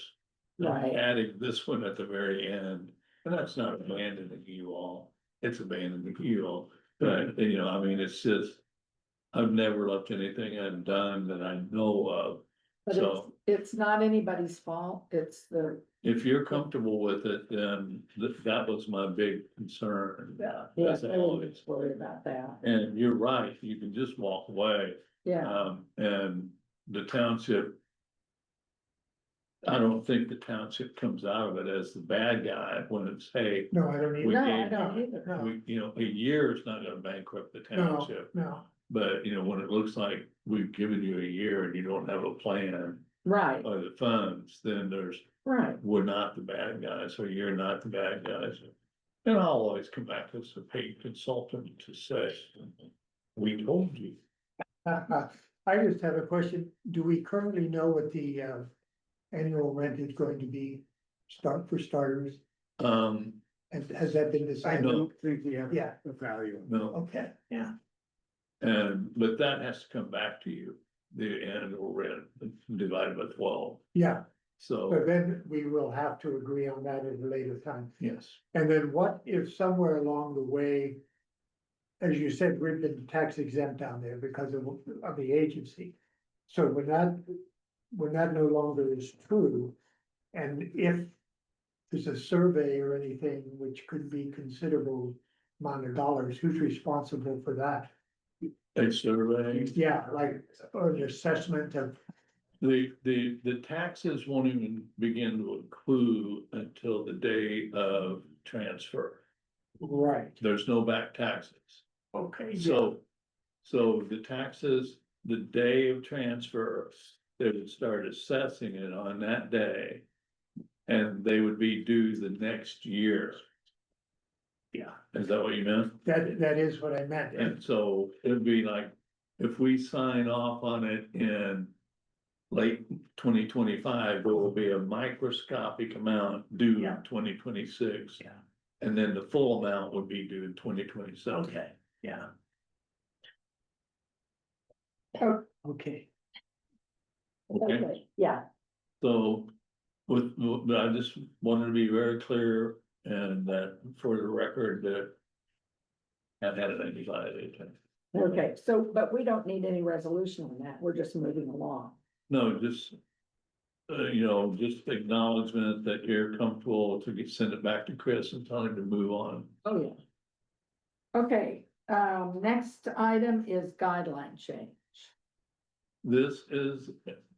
S7: Right.
S3: adding this one at the very end, and that's not abandoning you all, it's abandoning you all. But, you know, I mean, it's just, I've never left anything undone that I know of.
S7: But
S3: So
S7: it's not anybody's fault, it's the,
S3: if you're comfortable with it, then that was my big concern.
S7: yeah,
S3: That's
S7: I
S3: all
S7: wouldn't
S3: it's,
S7: worry about that,
S3: and you're right, you can just walk away.
S7: yeah.
S3: And the township. I don't think the township comes out of it as the bad guy when it's, hey,
S6: No, I don't
S3: we
S7: No,
S6: either.
S7: I
S3: gave,
S7: don't either.
S6: No,
S3: we, you know, a year is not gonna bankrupt the
S6: no,
S3: township.
S6: no,
S3: But, you know, when it looks like we've given you a year and you don't have a plan
S7: Right,
S3: or the funds, then
S7: right,
S3: we're not the bad guys, or you're not the bad guys. And I'll always come back as a paid consultant to say, we told you.
S6: I just have a question. Do we currently know what the annual rent is going to be? For starters,
S3: Um,
S6: and has that been
S1: I
S6: decided?
S3: No.
S1: don't think we have
S6: Yeah.
S1: a value.
S3: no,
S6: Okay, yeah,
S3: but that has to come back to you, the annual rent divided by 12,
S6: yeah, so
S3: so,
S6: then we will have to agree on that at a later time.
S3: yes.
S6: And then what if somewhere along the way, as you said, we've been tax exempt down there because of the agency. So when that no longer is true, and if there's a survey or anything which could be considerable amount of dollars, who's responsible for that?
S3: A survey,
S6: Yeah, like, or an assessment of,
S3: the taxes won't even begin to accrue until the day of transfer.
S6: right,
S3: There's no back taxes.
S6: okay, yeah,
S3: So the taxes, the day of transfer, they would start assessing it on that day. And they would be due the next year.
S6: yeah,
S3: Is that what you meant?
S6: that is what I meant.
S3: And so it'd be like, if we sign off on it in late 2025, there will be a microscopic amount due
S6: Yeah.
S3: in 2026.
S6: Yeah.
S3: And then the full amount would be due in 2027.
S6: Okay, yeah,
S7: Oh,
S6: okay,
S3: Okay,
S7: okay, yeah,
S3: so but I just wanted to be very clear and that for the record that I've had an anxiety attack.
S7: okay, so, but we don't need any resolution on that, we're just moving along.
S3: No, just, you know, just acknowledgement that you're comfortable to send it back to Chris and tell him to move on.
S7: Oh, yeah. Okay, next item is guideline change.
S3: This is,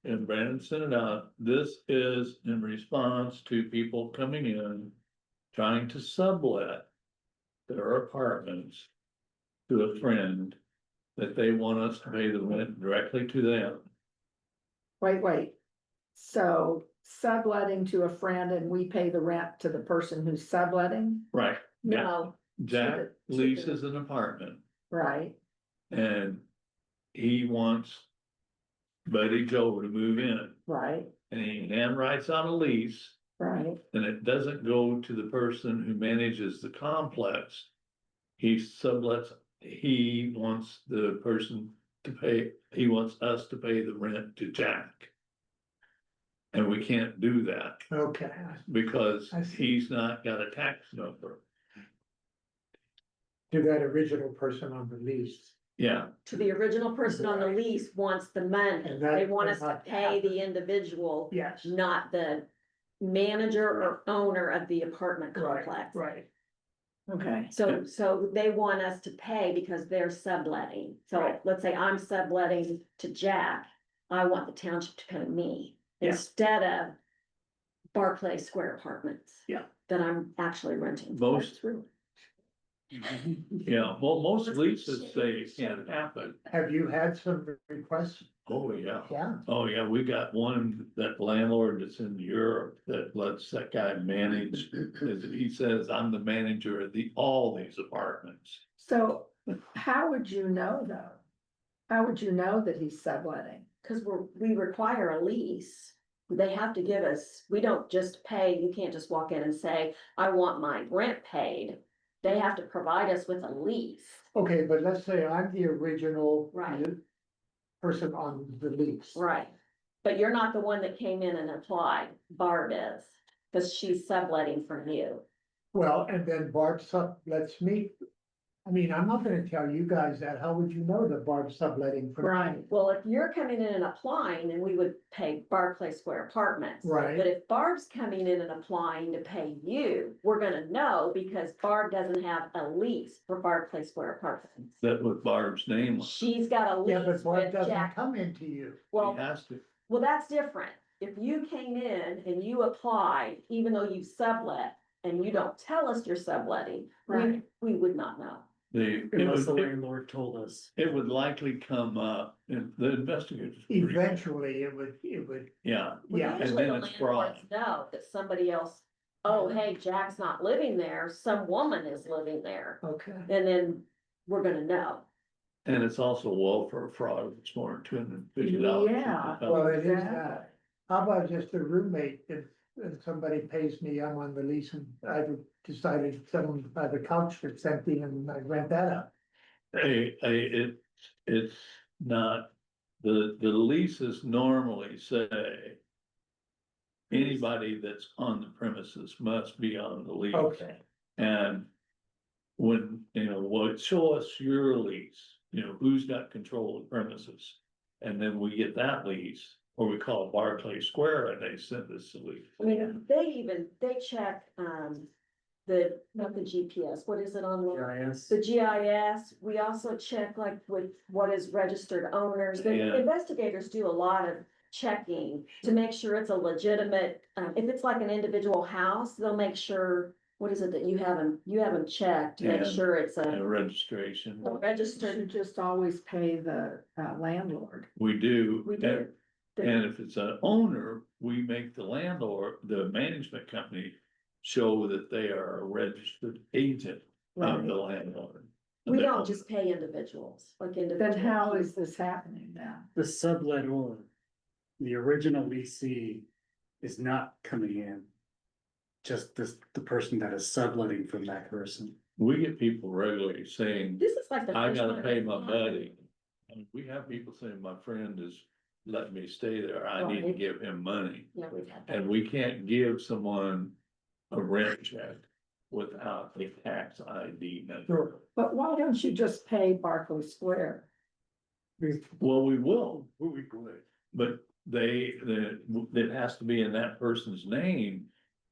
S3: and Brandon sent it out, this is in response to people coming in, trying to sublet their apartments to a friend that they want us to pay the rent directly to them.
S7: Wait, so subletting to a friend and we pay the rent to the person who's subletting,
S3: Right. Yeah.
S2: No,
S3: Jack
S2: to the-
S3: leases an apartment
S7: right?
S3: and he wants Buddy Joe to move in
S7: Right,
S3: and he handwrites out a lease.
S7: right,
S3: And it doesn't go to the person who manages the complex. He sublets, he wants the person to pay, he wants us to pay the rent to Jack. And we can't do that
S6: okay,
S3: because
S6: I see.
S3: he's not got a tax number.
S6: to that original person on the lease.
S3: Yeah,
S2: to the original person on the lease wants the money.
S6: And that
S2: They want us to
S6: cannot
S2: pay the
S6: happen.
S2: individual,
S6: Yes.
S2: not the manager or owner of the apartment complex.
S6: Right,
S7: okay,
S2: So they want us to pay because they're subletting. So
S6: Right.
S2: let's say I'm subletting to Jack, I want the township to pay me
S6: Yeah.
S2: instead of Barclay Square Apartments.
S6: Yeah.
S2: That I'm actually renting.
S3: most,
S2: That's really-
S3: yeah, well, most leases say it can't happen.
S6: have you had some requests?
S3: Oh, yeah.
S6: Yeah.
S3: Oh, yeah, we got one, that landlord that's in Europe that lets that guy manage. He says, I'm the manager of all these apartments.
S7: so how would you know though? How would you know that he's subletting?
S2: Cause we require a lease. They have to give us, we don't just pay, you can't just walk in and say, I want my rent paid. They have to provide us with a lease.
S6: Okay, but let's say I'm the original.
S2: Right.
S6: Person on the lease.
S2: Right. But you're not the one that came in and applied, Barb is, because she's subletting from you.
S6: Well, and then Barb lets me, I mean, I'm not gonna tell you guys that, how would you know that Barb's subletting from?
S7: Right,
S2: Well, if you're coming in and applying, then we would pay Barclay Square Apartments.
S6: Right.
S2: But if Barb's coming in and applying to pay you, we're gonna know because Barb doesn't have a lease for Barclay Square Apartments.
S3: That with Barb's name, on it.
S2: She's got a
S6: Yeah,
S2: lease
S6: but Barb
S2: with
S6: doesn't
S2: Jack.
S6: come into you.
S2: Well,
S3: she has to.
S2: well, that's different. If you came in and you applied, even though you sublet and you don't tell us you're subletting,
S7: Right.
S2: we would not know.
S8: Unless the landlord told us.
S3: It would likely come up in the investigators.
S6: Eventually, it would,
S3: Yeah,
S2: Well,
S6: yeah.
S3: and
S2: usually
S3: then
S2: the
S3: it's fraud.
S2: landlords know that somebody else, oh, hey, Jack's not living there, some woman is living there,
S6: Okay.
S2: and then we're gonna know.
S3: And it's also welfare fraud, it's more than $250.
S7: Yeah.
S6: Well, it is
S7: Exactly.
S6: that. How about just a roommate, if somebody pays me, I'm on the lease and I've decided someone has a couch that's empty and I rent that out.
S3: It's not, the leases normally say. Anybody that's on the premises must be on the lease.
S6: Okay.
S3: And when, well, show us your lease, who's got control of the premises? And then we get that lease, or we call Barclay Square and they send us the lease.
S2: I mean, they check, not the GPS, what is it on the?
S8: GIS.
S2: The GIS, we also check like with what is registered owners, the
S3: Yeah.
S2: investigators do a lot of checking to make sure it's a legitimate, if it's like an individual house, they'll make sure, what is it that you haven't checked to make
S3: And-
S2: sure it's a
S3: Registration,
S7: Should
S2: registered,
S7: just always pay the landlord.
S3: we do.
S2: we do.
S3: And if it's an owner, we make the landlord, the management company, show that they are a registered agent of the landlord.
S2: We don't just pay individuals, like individuals.
S7: Then how is this happening now?
S8: The sublettor, the original leasee is not coming in. Just the person that is subletting from that person.
S3: We get people regularly saying,
S2: This is like the.
S3: I
S2: first
S3: gotta
S2: one
S3: pay
S2: I've
S3: my
S2: seen.
S3: buddy. And we have people saying, my friend is letting me stay there, I need to
S7: Right.
S3: give him money.
S2: Yeah, we've had that.
S3: And we can't give someone a rent check without a tax ID number.
S6: Sure.
S7: But why don't you just pay Barclay Square?
S3: Well, we will,
S8: We would.
S3: but it has to be in that person's name.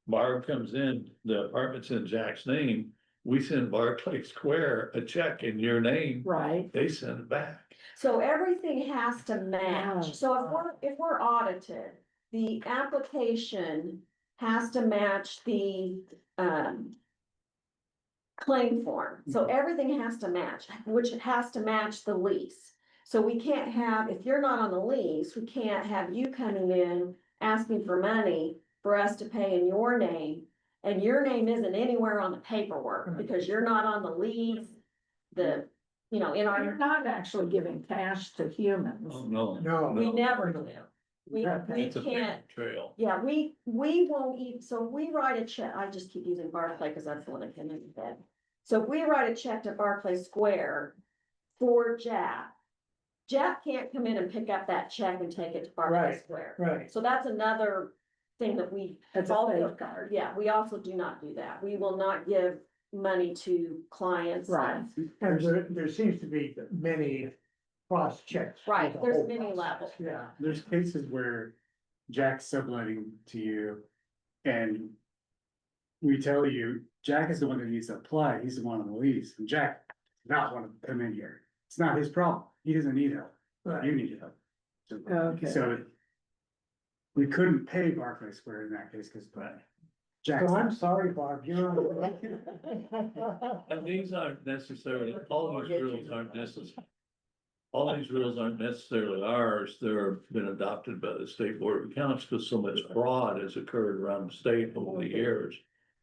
S3: Barb comes in, the apartment's in Jack's name, we send Barclay Square a check in your name,
S7: Right,
S3: they send it back.
S2: So everything has to match.
S7: Wow.
S2: So if we're audited, the application has to match the, claim form. So everything has to match, which has to match the lease. So we can't have, if you're not on the lease, we can't have you coming in asking for money for us to pay in your name. And your name isn't anywhere on the paperwork because you're not on the lease, in
S7: you're
S2: our,
S7: not actually giving cash to humans.
S3: Oh, no.
S6: No.
S2: we never do. We
S7: Okay.
S3: It's a
S2: can't,
S3: paper trail.
S2: yeah, we won't even, so we write a check, I just keep using Barclay because that's the one that came in with that. So if we write a check to Barclay Square for Jack, Jack can't come in and pick up that check and take it to Barclay
S6: Right.
S2: Square.
S6: Right.
S2: So that's another thing that we.
S7: It's a
S2: also-
S7: safeguard.
S2: Yeah, we also do not do that. We will not give money to clients.
S7: Right.
S6: And there seems to be many cross checks.
S2: Right,
S6: with the
S2: there's
S6: whole
S2: many
S6: process.
S2: levels.
S6: Yeah.
S8: There's cases where Jack's subletting to you and we tell you, Jack is the one that needs to apply, he's the one on the lease, and Jack does not want to come in here. It's not his problem, he doesn't need help, you
S6: Right.
S8: need help.
S7: Okay.
S8: So we couldn't pay Barclay Square in that case, because Jack's.
S6: So I'm sorry, Barb, you're on the record.
S3: And these aren't necessarily, all these rules aren't necessary. All these rules aren't necessarily ours, they're been adopted by the state board of accounts, because so much fraud has occurred around the state over the years.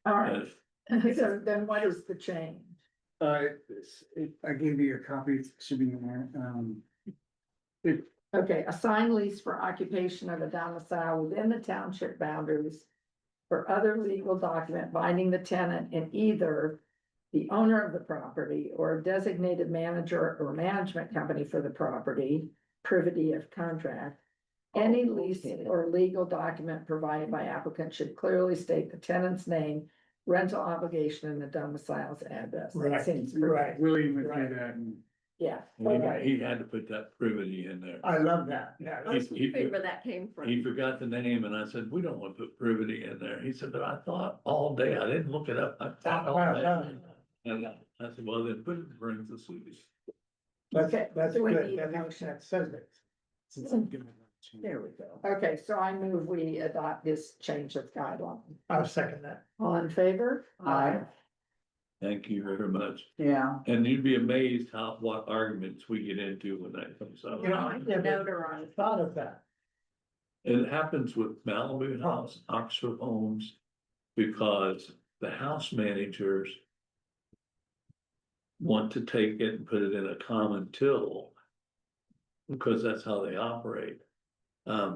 S7: All right,
S3: And
S7: so then what is the change?
S8: I gave you a copy, it should be in there,
S7: Okay, a signed lease for occupation of a domicile within the township boundaries. For other legal document binding the tenant in either the owner of the property or a designated manager or management company for the property, privity of contract. Any
S2: Oh,
S7: lease
S2: okay.
S7: or legal document provided by applicant should clearly state the tenant's name, rental obligation, and the domicile's address. That
S6: Right,
S7: seems pretty-
S6: right.
S8: William would do
S6: Right.
S8: that and
S7: Yeah.
S3: He had to put that privity in there.
S6: I love that, yeah.
S2: I was
S3: He-
S2: wondering where that came from.
S3: He forgot the name and I said, we don't want to put privity in there. He said, but I thought all day, I didn't look it up. I thought all day. And I said, well, then put it in parentheses.
S6: That's,
S7: Okay,
S6: that's
S7: so we
S6: good,
S7: need a
S6: that
S7: motion.
S6: that says it.
S8: since I'm giving that change.
S2: There we go.
S7: Okay, so I move we adopt this change of guideline.
S6: I'll second that.
S7: All in favor?
S4: Aye.
S3: Thank you very much.
S4: Yeah,
S3: And you'd be amazed what arguments we get into when that comes up.
S6: You know,
S2: I
S6: I never
S2: notarized.
S6: thought of that.
S3: It happens with Malibu House, Oxford Homes, because the house managers want to take it and put it in a common till, because that's how they operate.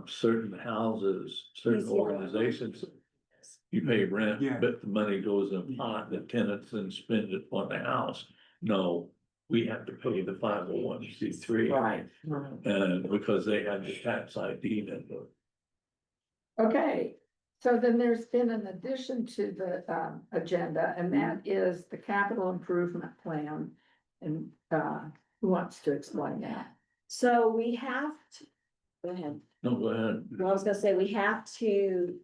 S3: Certain houses, certain
S2: Easy on that.
S3: organizations, you pay rent,
S8: Yeah.
S3: but the money goes in a pot, the tenants then spend it on the house. No, we have to pay the 501c3.
S7: Right.
S3: And because they have the tax ID number.
S7: Okay, so then there's been an addition to the agenda, and that is the capital improvement plan. And who wants to explain that?
S2: So we have to, go ahead.
S3: No, go ahead.
S2: Well, I was gonna say, we have to.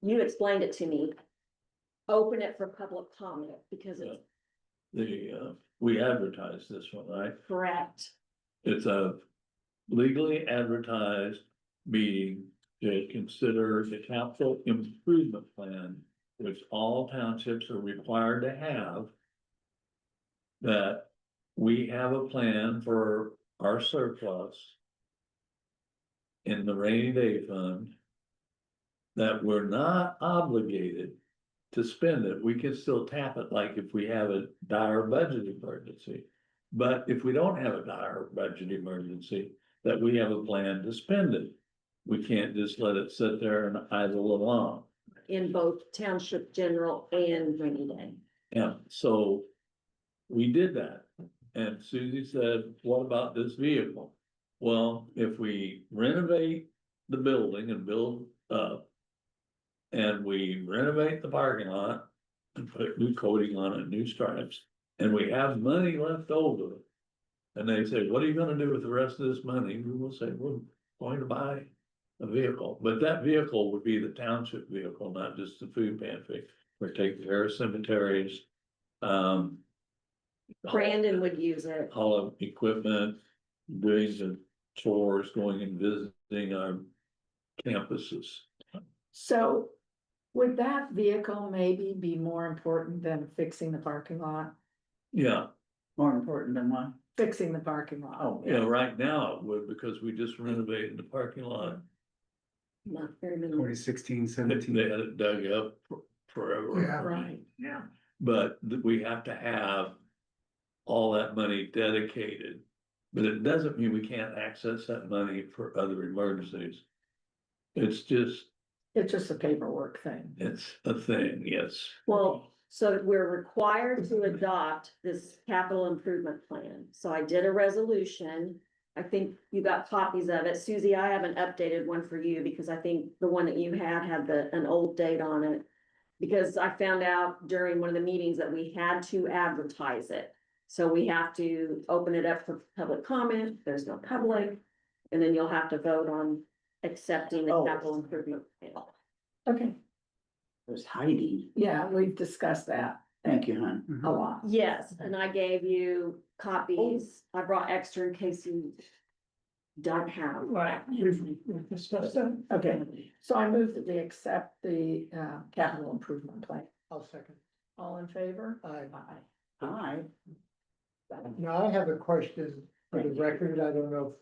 S2: You explained it to me. Open it for public comment because it's
S3: We advertise this one, right?
S2: correct.
S3: It's a legally advertised meeting to consider the capital improvement plan, which all townships are required to have. That we have a plan for our surplus in the rainy day fund, that we're not obligated to spend it. We can still tap it like if we have a dire budget emergency. But if we don't have a dire budget emergency, that we have a plan to spend it. We can't just let it sit there and idle along.
S2: In both township general and rainy day.
S3: Yeah, so we did that. And Susie said, what about this vehicle? Well, if we renovate the building and build up, and we renovate the parking lot and put new coating on it, new stripes, and we have money left over. And they say, what are you gonna do with the rest of this money? We will say, we're going to buy a vehicle, but that vehicle would be the township vehicle, not just the food pantry. We're taking care of cemeteries.
S2: Brandon would use it.
S3: Haul of equipment, doing the chores, going and visiting our campuses.
S7: So would that vehicle maybe be more important than fixing the parking lot?
S3: Yeah,
S4: more important than one.
S7: Fixing the parking lot?
S4: Oh,
S3: yeah, right now it would, because we just renovated the parking lot.
S2: Not very many.
S8: 2016,
S3: They
S8: 17.
S3: had it dug up forever.
S6: Yeah.
S7: Right,
S6: Yeah.
S3: But we have to have all that money dedicated. But it doesn't mean we can't access that money for other emergencies. It's just,
S7: it's just a paperwork thing.
S3: it's a thing, yes.
S2: Well, so we're required to adopt this capital improvement plan. So I did a resolution. I think you got copies of it. Susie, I have an updated one for you because I think the one that you had an old date on it. Because I found out during one of the meetings that we had to advertise it. So we have to open it up for public comment. There's no public. And then you'll have to vote on accepting the
S4: Oh.
S2: capital improvement plan.
S7: Okay,
S4: There's Heidi.
S7: yeah, we've discussed that
S4: Thank you, hon.
S7: a lot.
S2: Yes, and I gave you copies. I brought extra in case you don't have.
S6: Right, we've discussed that.
S7: Okay, so I move that we accept the capital improvement plan.
S6: I'll second.
S7: All in favor?
S6: Aye.
S4: Hi.
S6: Now, I have a question for the record. I don't know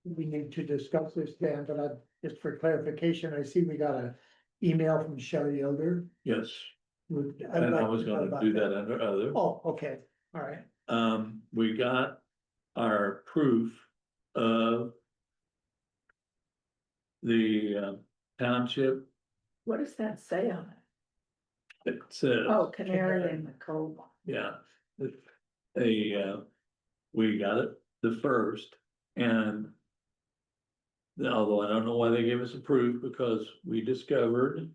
S6: if we need to discuss this, Dan, but just for clarification, I see we got an email from Shelley Yoder.
S3: Yes,
S6: Would- I'd
S3: and I
S6: like
S3: was
S6: to know
S3: gonna
S6: about
S3: do that under other.
S6: Oh, okay, all right.
S3: We got our proof of the township.
S7: What does that say on it?
S3: It says,
S7: Oh, Canary in the Cove.
S3: yeah, we got it the first, and although I don't know why they gave us a proof, because we discovered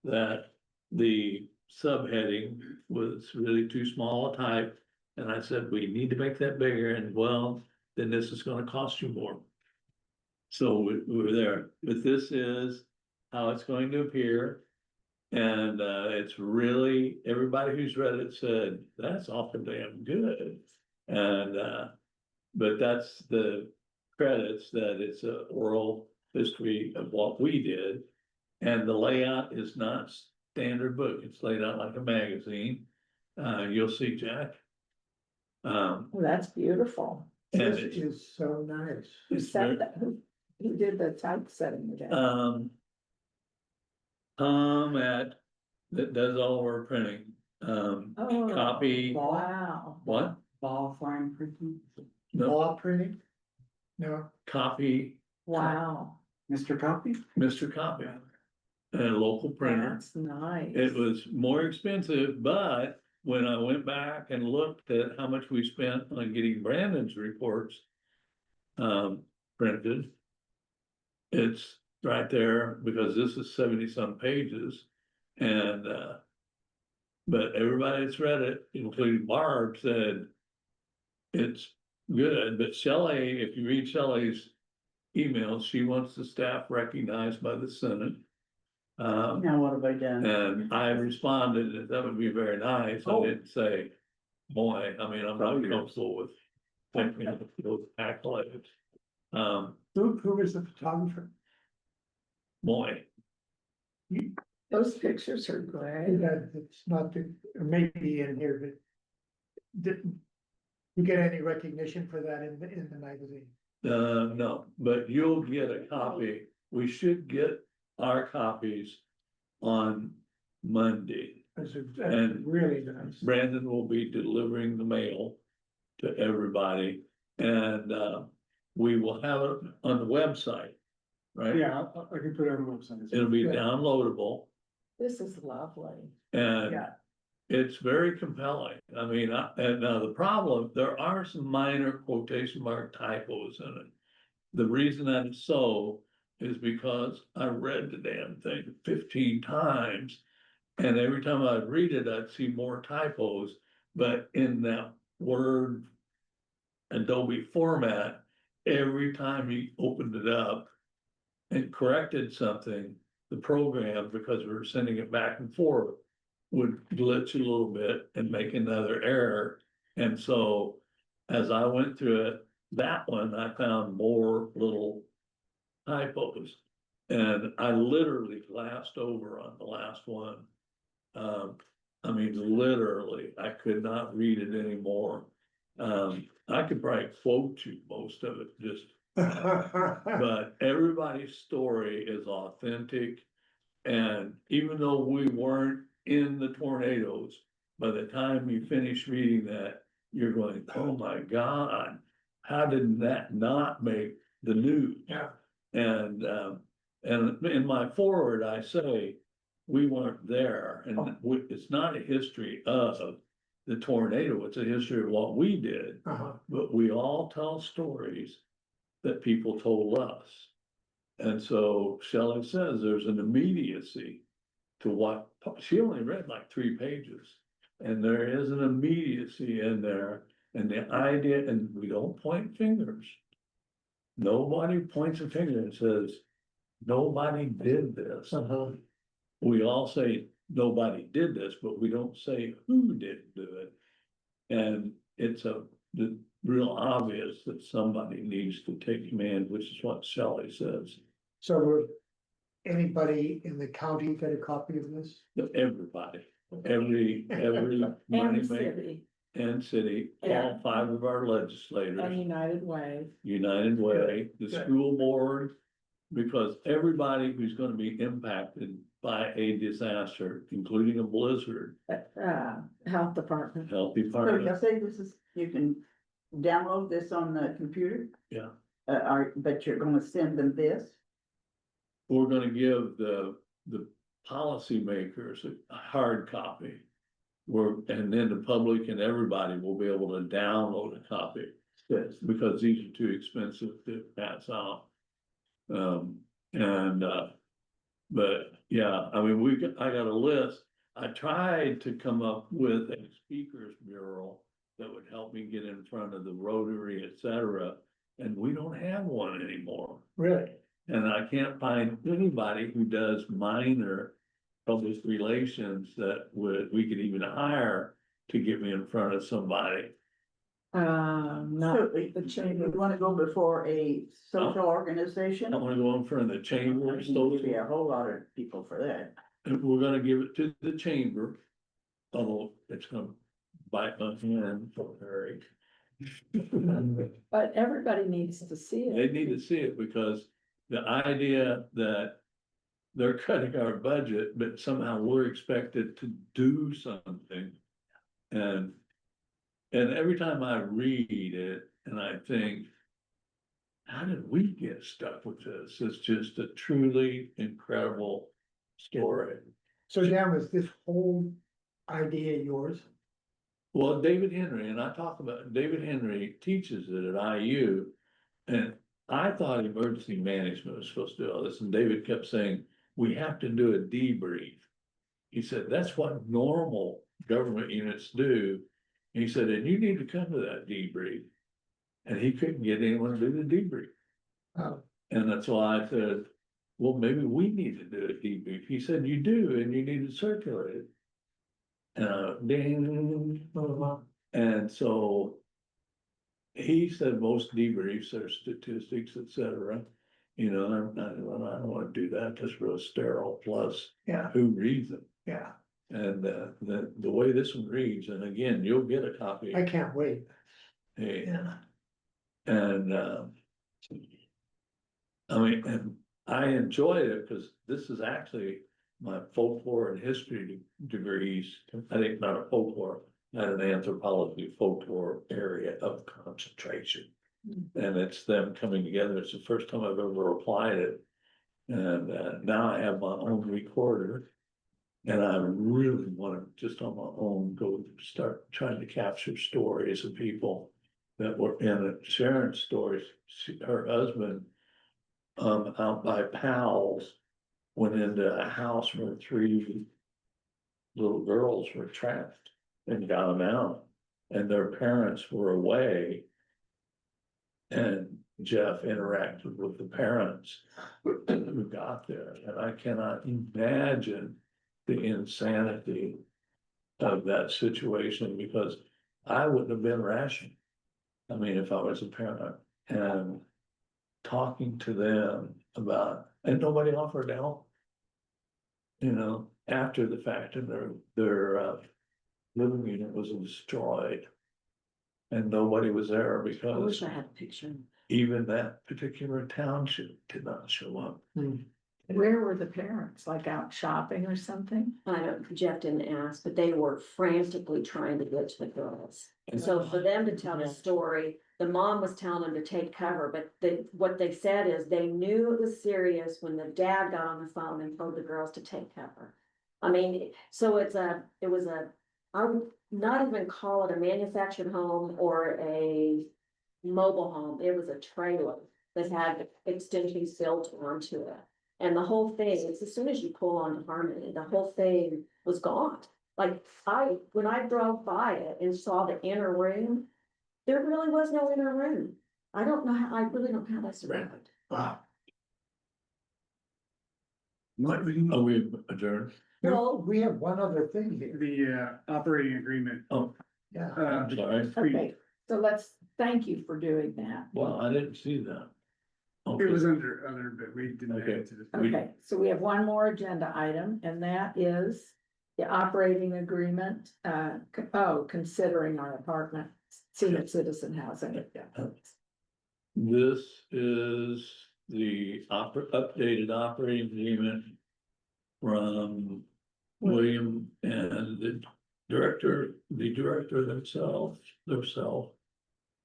S3: that the subheading was really too small a type. And I said, we need to make that bigger, and well, then this is gonna cost you more. So we're there, but this is how it's going to appear. And it's really, everybody who's read it said, that's awful damn good. And but that's the credits, that it's a oral history of what we did. And the layout is not standard book, it's laid out like a magazine. You'll see, Jack.
S7: Well, that's beautiful.
S3: And
S6: This
S3: it's,
S6: is so nice.
S7: Who
S3: it's
S7: said that? Who did the typesetting today?
S3: Tom that does all of our printing,
S7: Oh,
S3: copy,
S7: wow.
S3: what?
S8: Ball fine printing,
S3: No,
S6: Law printing? No,
S3: copy,
S7: Wow,
S8: Mr. Copy?
S3: Mr. Copy, and a local printer.
S7: that's nice.
S3: It was more expensive, but when I went back and looked at how much we spent on getting Brandon's reports printed, it's right there, because this is 70-some pages. And but everybody that's read it, including Barb, said it's good. But Shelley, if you read Shelley's emails, she wants the staff recognized by the Senate.
S4: Now what have I done?
S3: And I responded that that would be very nice. I
S4: Oh.
S3: didn't say, boy, I mean, I'm not comfortable with thinking of those accolades.
S6: who was the photographer?
S3: Boy,
S7: Those pictures are great.
S6: It's not the, or maybe in here, but didn't you get any recognition for that in the magazine?
S3: no, but you'll get a copy. We should get our copies on Monday.
S6: That's
S3: And-
S6: really nice.
S3: Brandon will be delivering the mail to everybody, and we will have it on the website, right?
S8: Yeah, I can put it on the website.
S3: It'll be
S6: Yeah.
S3: downloadable,
S7: This is lovely.
S3: and
S4: Yeah.
S3: it's very compelling. I mean, and now the problem, there are some minor quotation mark typos in it. The reason that is so is because I read the damn thing 15 times. And every time I'd read it, I'd see more typos, but in that Word Adobe format, every time you opened it up and corrected something, the program, because we were sending it back and forth, would glitch a little bit and make another error. And so as I went through it, that one, I found more little typos. And I literally glassed over on the last one. I mean, literally, I could not read it anymore. I could probably quote you most of it, just, but everybody's story is authentic. And even though we weren't in the tornadoes, by the time you finish reading that, you're going, oh my God, how did that not make the news?
S6: Yeah.
S3: And in my foreword, I say, we weren't there, and it's not a history of the tornado, it's a history of what we did. But we all tell stories that people told us. And so Shelley says there's an immediacy to what, she only read like 3 pages. And there is an immediacy in there, and the idea, and we don't point fingers. Nobody points a finger and says, nobody did this. We all say, nobody did this, but we don't say who didn't do it. And it's real obvious that somebody needs to take command, which is what Shelley says.
S6: So will anybody in the county get a copy of this?
S3: Everybody, every
S7: And
S3: moneymaker
S7: city
S3: and city,
S7: Yeah.
S3: all 5 of our
S7: and
S3: legislators,
S7: United Way.
S3: United Way, the
S6: Good.
S3: school board. Because everybody who's gonna be impacted by a disaster, including a blizzard,
S7: Health Department.
S3: health
S4: So you
S3: department,
S4: say this is, you can download this on the computer?
S3: Yeah.
S4: But you're gonna send them this?
S3: we're gonna give the policymakers a hard copy. And then the public and everybody will be able to download a copy,
S4: Yes.
S3: because these are too expensive to pass out. But yeah, I mean, I got a list. I tried to come up with a speakers bureau that would help me get in front of the Rotary, et cetera. And we don't have one anymore.
S6: Really?
S3: And I can't find anybody who does minor public relations that we could even hire to get me in front of somebody.
S7: Not the
S4: You
S7: chamber.
S4: wanna go before a social organization?
S3: I wanna go in front of the chamber,
S4: There's
S3: social,
S4: be a whole lot of people for that.
S3: and we're gonna give it to the chamber. Although it's gonna bite my hand for Harry.
S7: But everybody needs to see it.
S3: They need to see it because the idea that they're cutting our budget, but somehow we're expected to do something. And every time I read it and I think, how did we get stuck with this? It's just a truly incredible story.
S6: So Dan, was this whole idea yours?
S3: Well, David Henry, and I talk about, David Henry teaches it at IU. And I thought emergency management was supposed to do all this, and David kept saying, we have to do a debrief. He said, that's what normal government units do. And he said, and you need to come to that debrief. And he couldn't get anyone to do the debrief.
S6: Oh.
S3: And that's why I said, well, maybe we need to do a debrief. He said, you do, and you need to circulate it. Ding. And so he said most debriefs are statistics, et cetera. You know, I don't wanna do that, that's real sterile, plus
S6: Yeah,
S3: who reads them?
S6: yeah,
S3: And the way this one reads, and again, you'll get a copy.
S6: I can't wait.
S3: Hey,
S6: Yeah.
S3: and I mean, and I enjoyed it because this is actually my folklore and history degrees. I think not a folklore, not an anthropology folklore area of concentration. And it's them coming together. It's the first time I've ever applied it. And now I have my own recorder. And I really want to just on my own go start trying to capture stories of people that were in it. Sharon's stories, her husband, out by Powell's, went into a house where 3 little girls were trapped and got them out. And their parents were away. And Jeff interacted with the parents who got there, and I cannot imagine the insanity of that situation, because I wouldn't have been rational. I mean, if I was a parent, and talking to them about, and nobody offered to help. You know, after the fact, and their living unit was destroyed. And nobody was there
S2: I
S3: because
S2: wish I had a picture.
S3: even that particular township did not show up.
S7: Where were the parents? Like out shopping or something?
S2: I don't, Jeff didn't ask, but they were frantically trying to get to the girls. So for them to tell the story, the mom was telling them to take cover, but what they said is they knew it was serious when the dad got on the phone and told the girls to take cover. I mean, so it was a, I would not even call it a manufactured home or a mobile home. It was a trailer that had extensions built onto it. And the whole thing, it's as soon as you pull onto Harmony, the whole thing was gone. Like when I drove by it and saw the inner room, there really was no inner room. I really don't know how that's survived.
S6: Wow.
S3: Are we adjourned?
S2: Well-
S6: We have one other thing here.
S8: The operating agreement.
S3: Oh,
S6: Yeah.
S3: I'm sorry.
S7: Okay, so thank you for doing that.
S3: Well, I didn't see that.
S8: It was under other, but we didn't add it to the.
S7: Okay, so we have one more agenda item, and that is the operating agreement, considering our apartment, senior citizen housing.
S3: This is the updated operating agreement from William and the director themselves,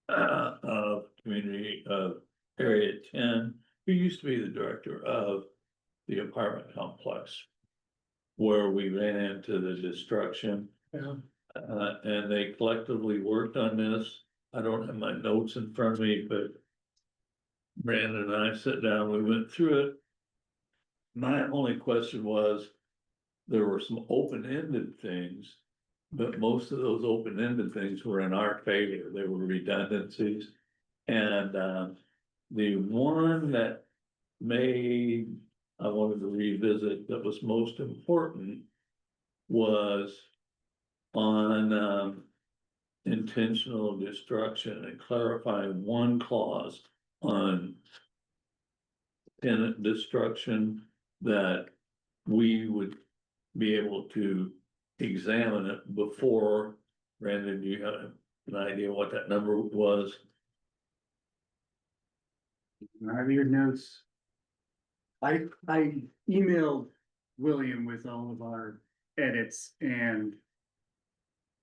S3: of community of Area 10, who used to be the director of the apartment complex, where we ran into the destruction.
S6: Yeah.
S3: And they collectively worked on this. I don't have my notes in front of me, but Brandon and I sat down, we went through it. My only question was, there were some open-ended things, but most of those open-ended things were in our favor, they were redundancies. And, the one that made, I wanted to revisit that was most important was on, intentional destruction and clarifying one clause on tenant destruction, that we would be able to examine it before. Brandon, do you have an idea what that number was?
S8: I have your notes. I emailed William with all of our edits and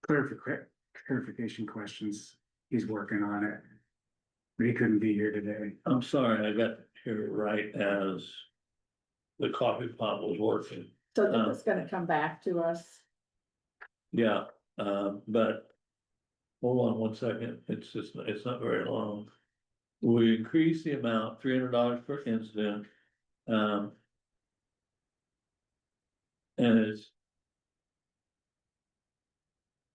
S8: clarification questions. He's working on it. But he couldn't be here today.
S3: I'm sorry, I got here right as the coffee pot was working.
S7: So that was gonna come back to us.
S3: Yeah, but hold on one second, it's just, it's not very long. We increase the amount, $300 per incident. And it's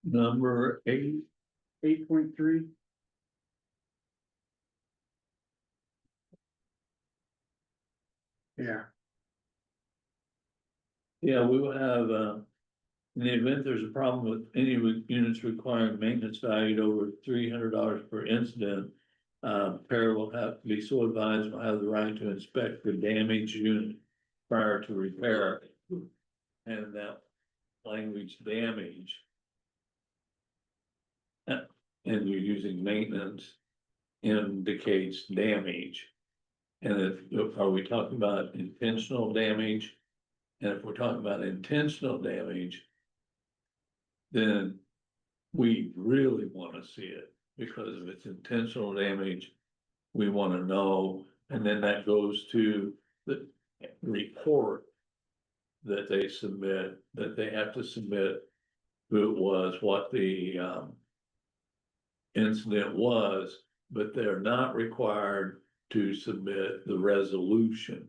S3: number 8.
S8: 8.3. Yeah,
S3: Yeah, we will have, in the event there's a problem with any units requiring maintenance valued over $300 per incident. Pair will have to be so advised, will have the right to inspect the damaged unit prior to repair. And that language damage. And you're using maintenance indicates damage. And are we talking about intentional damage? And if we're talking about intentional damage, then we really want to see it, because if it's intentional damage, we want to know, and then that goes to the report that they submit, that they have to submit who it was, what the incident was, but they're not required to submit the resolution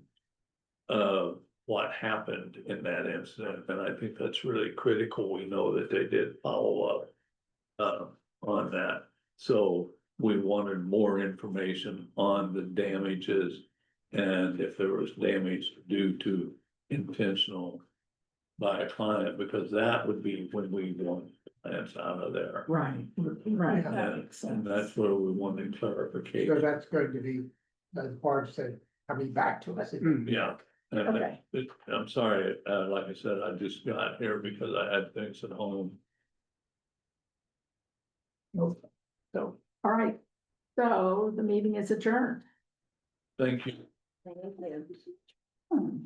S3: of what happened in that incident. And I think that's really critical. We know that they did follow up on that. So we wanted more information on the damages and if there was damage due to intentional by a client, because that would be when we want plants out of there.
S7: Right, right, that makes
S3: And
S7: sense.
S3: that's where we wanted
S6: So
S3: clarification.
S6: that's going to be, as Barb said, coming back to us.
S3: Yeah. And
S7: Okay.
S3: I'm sorry, like I said, I just got here because I had things at home.
S7: So, all right, so the meeting is adjourned.
S3: Thank you.
S2: Thank you.
S7: Hmm.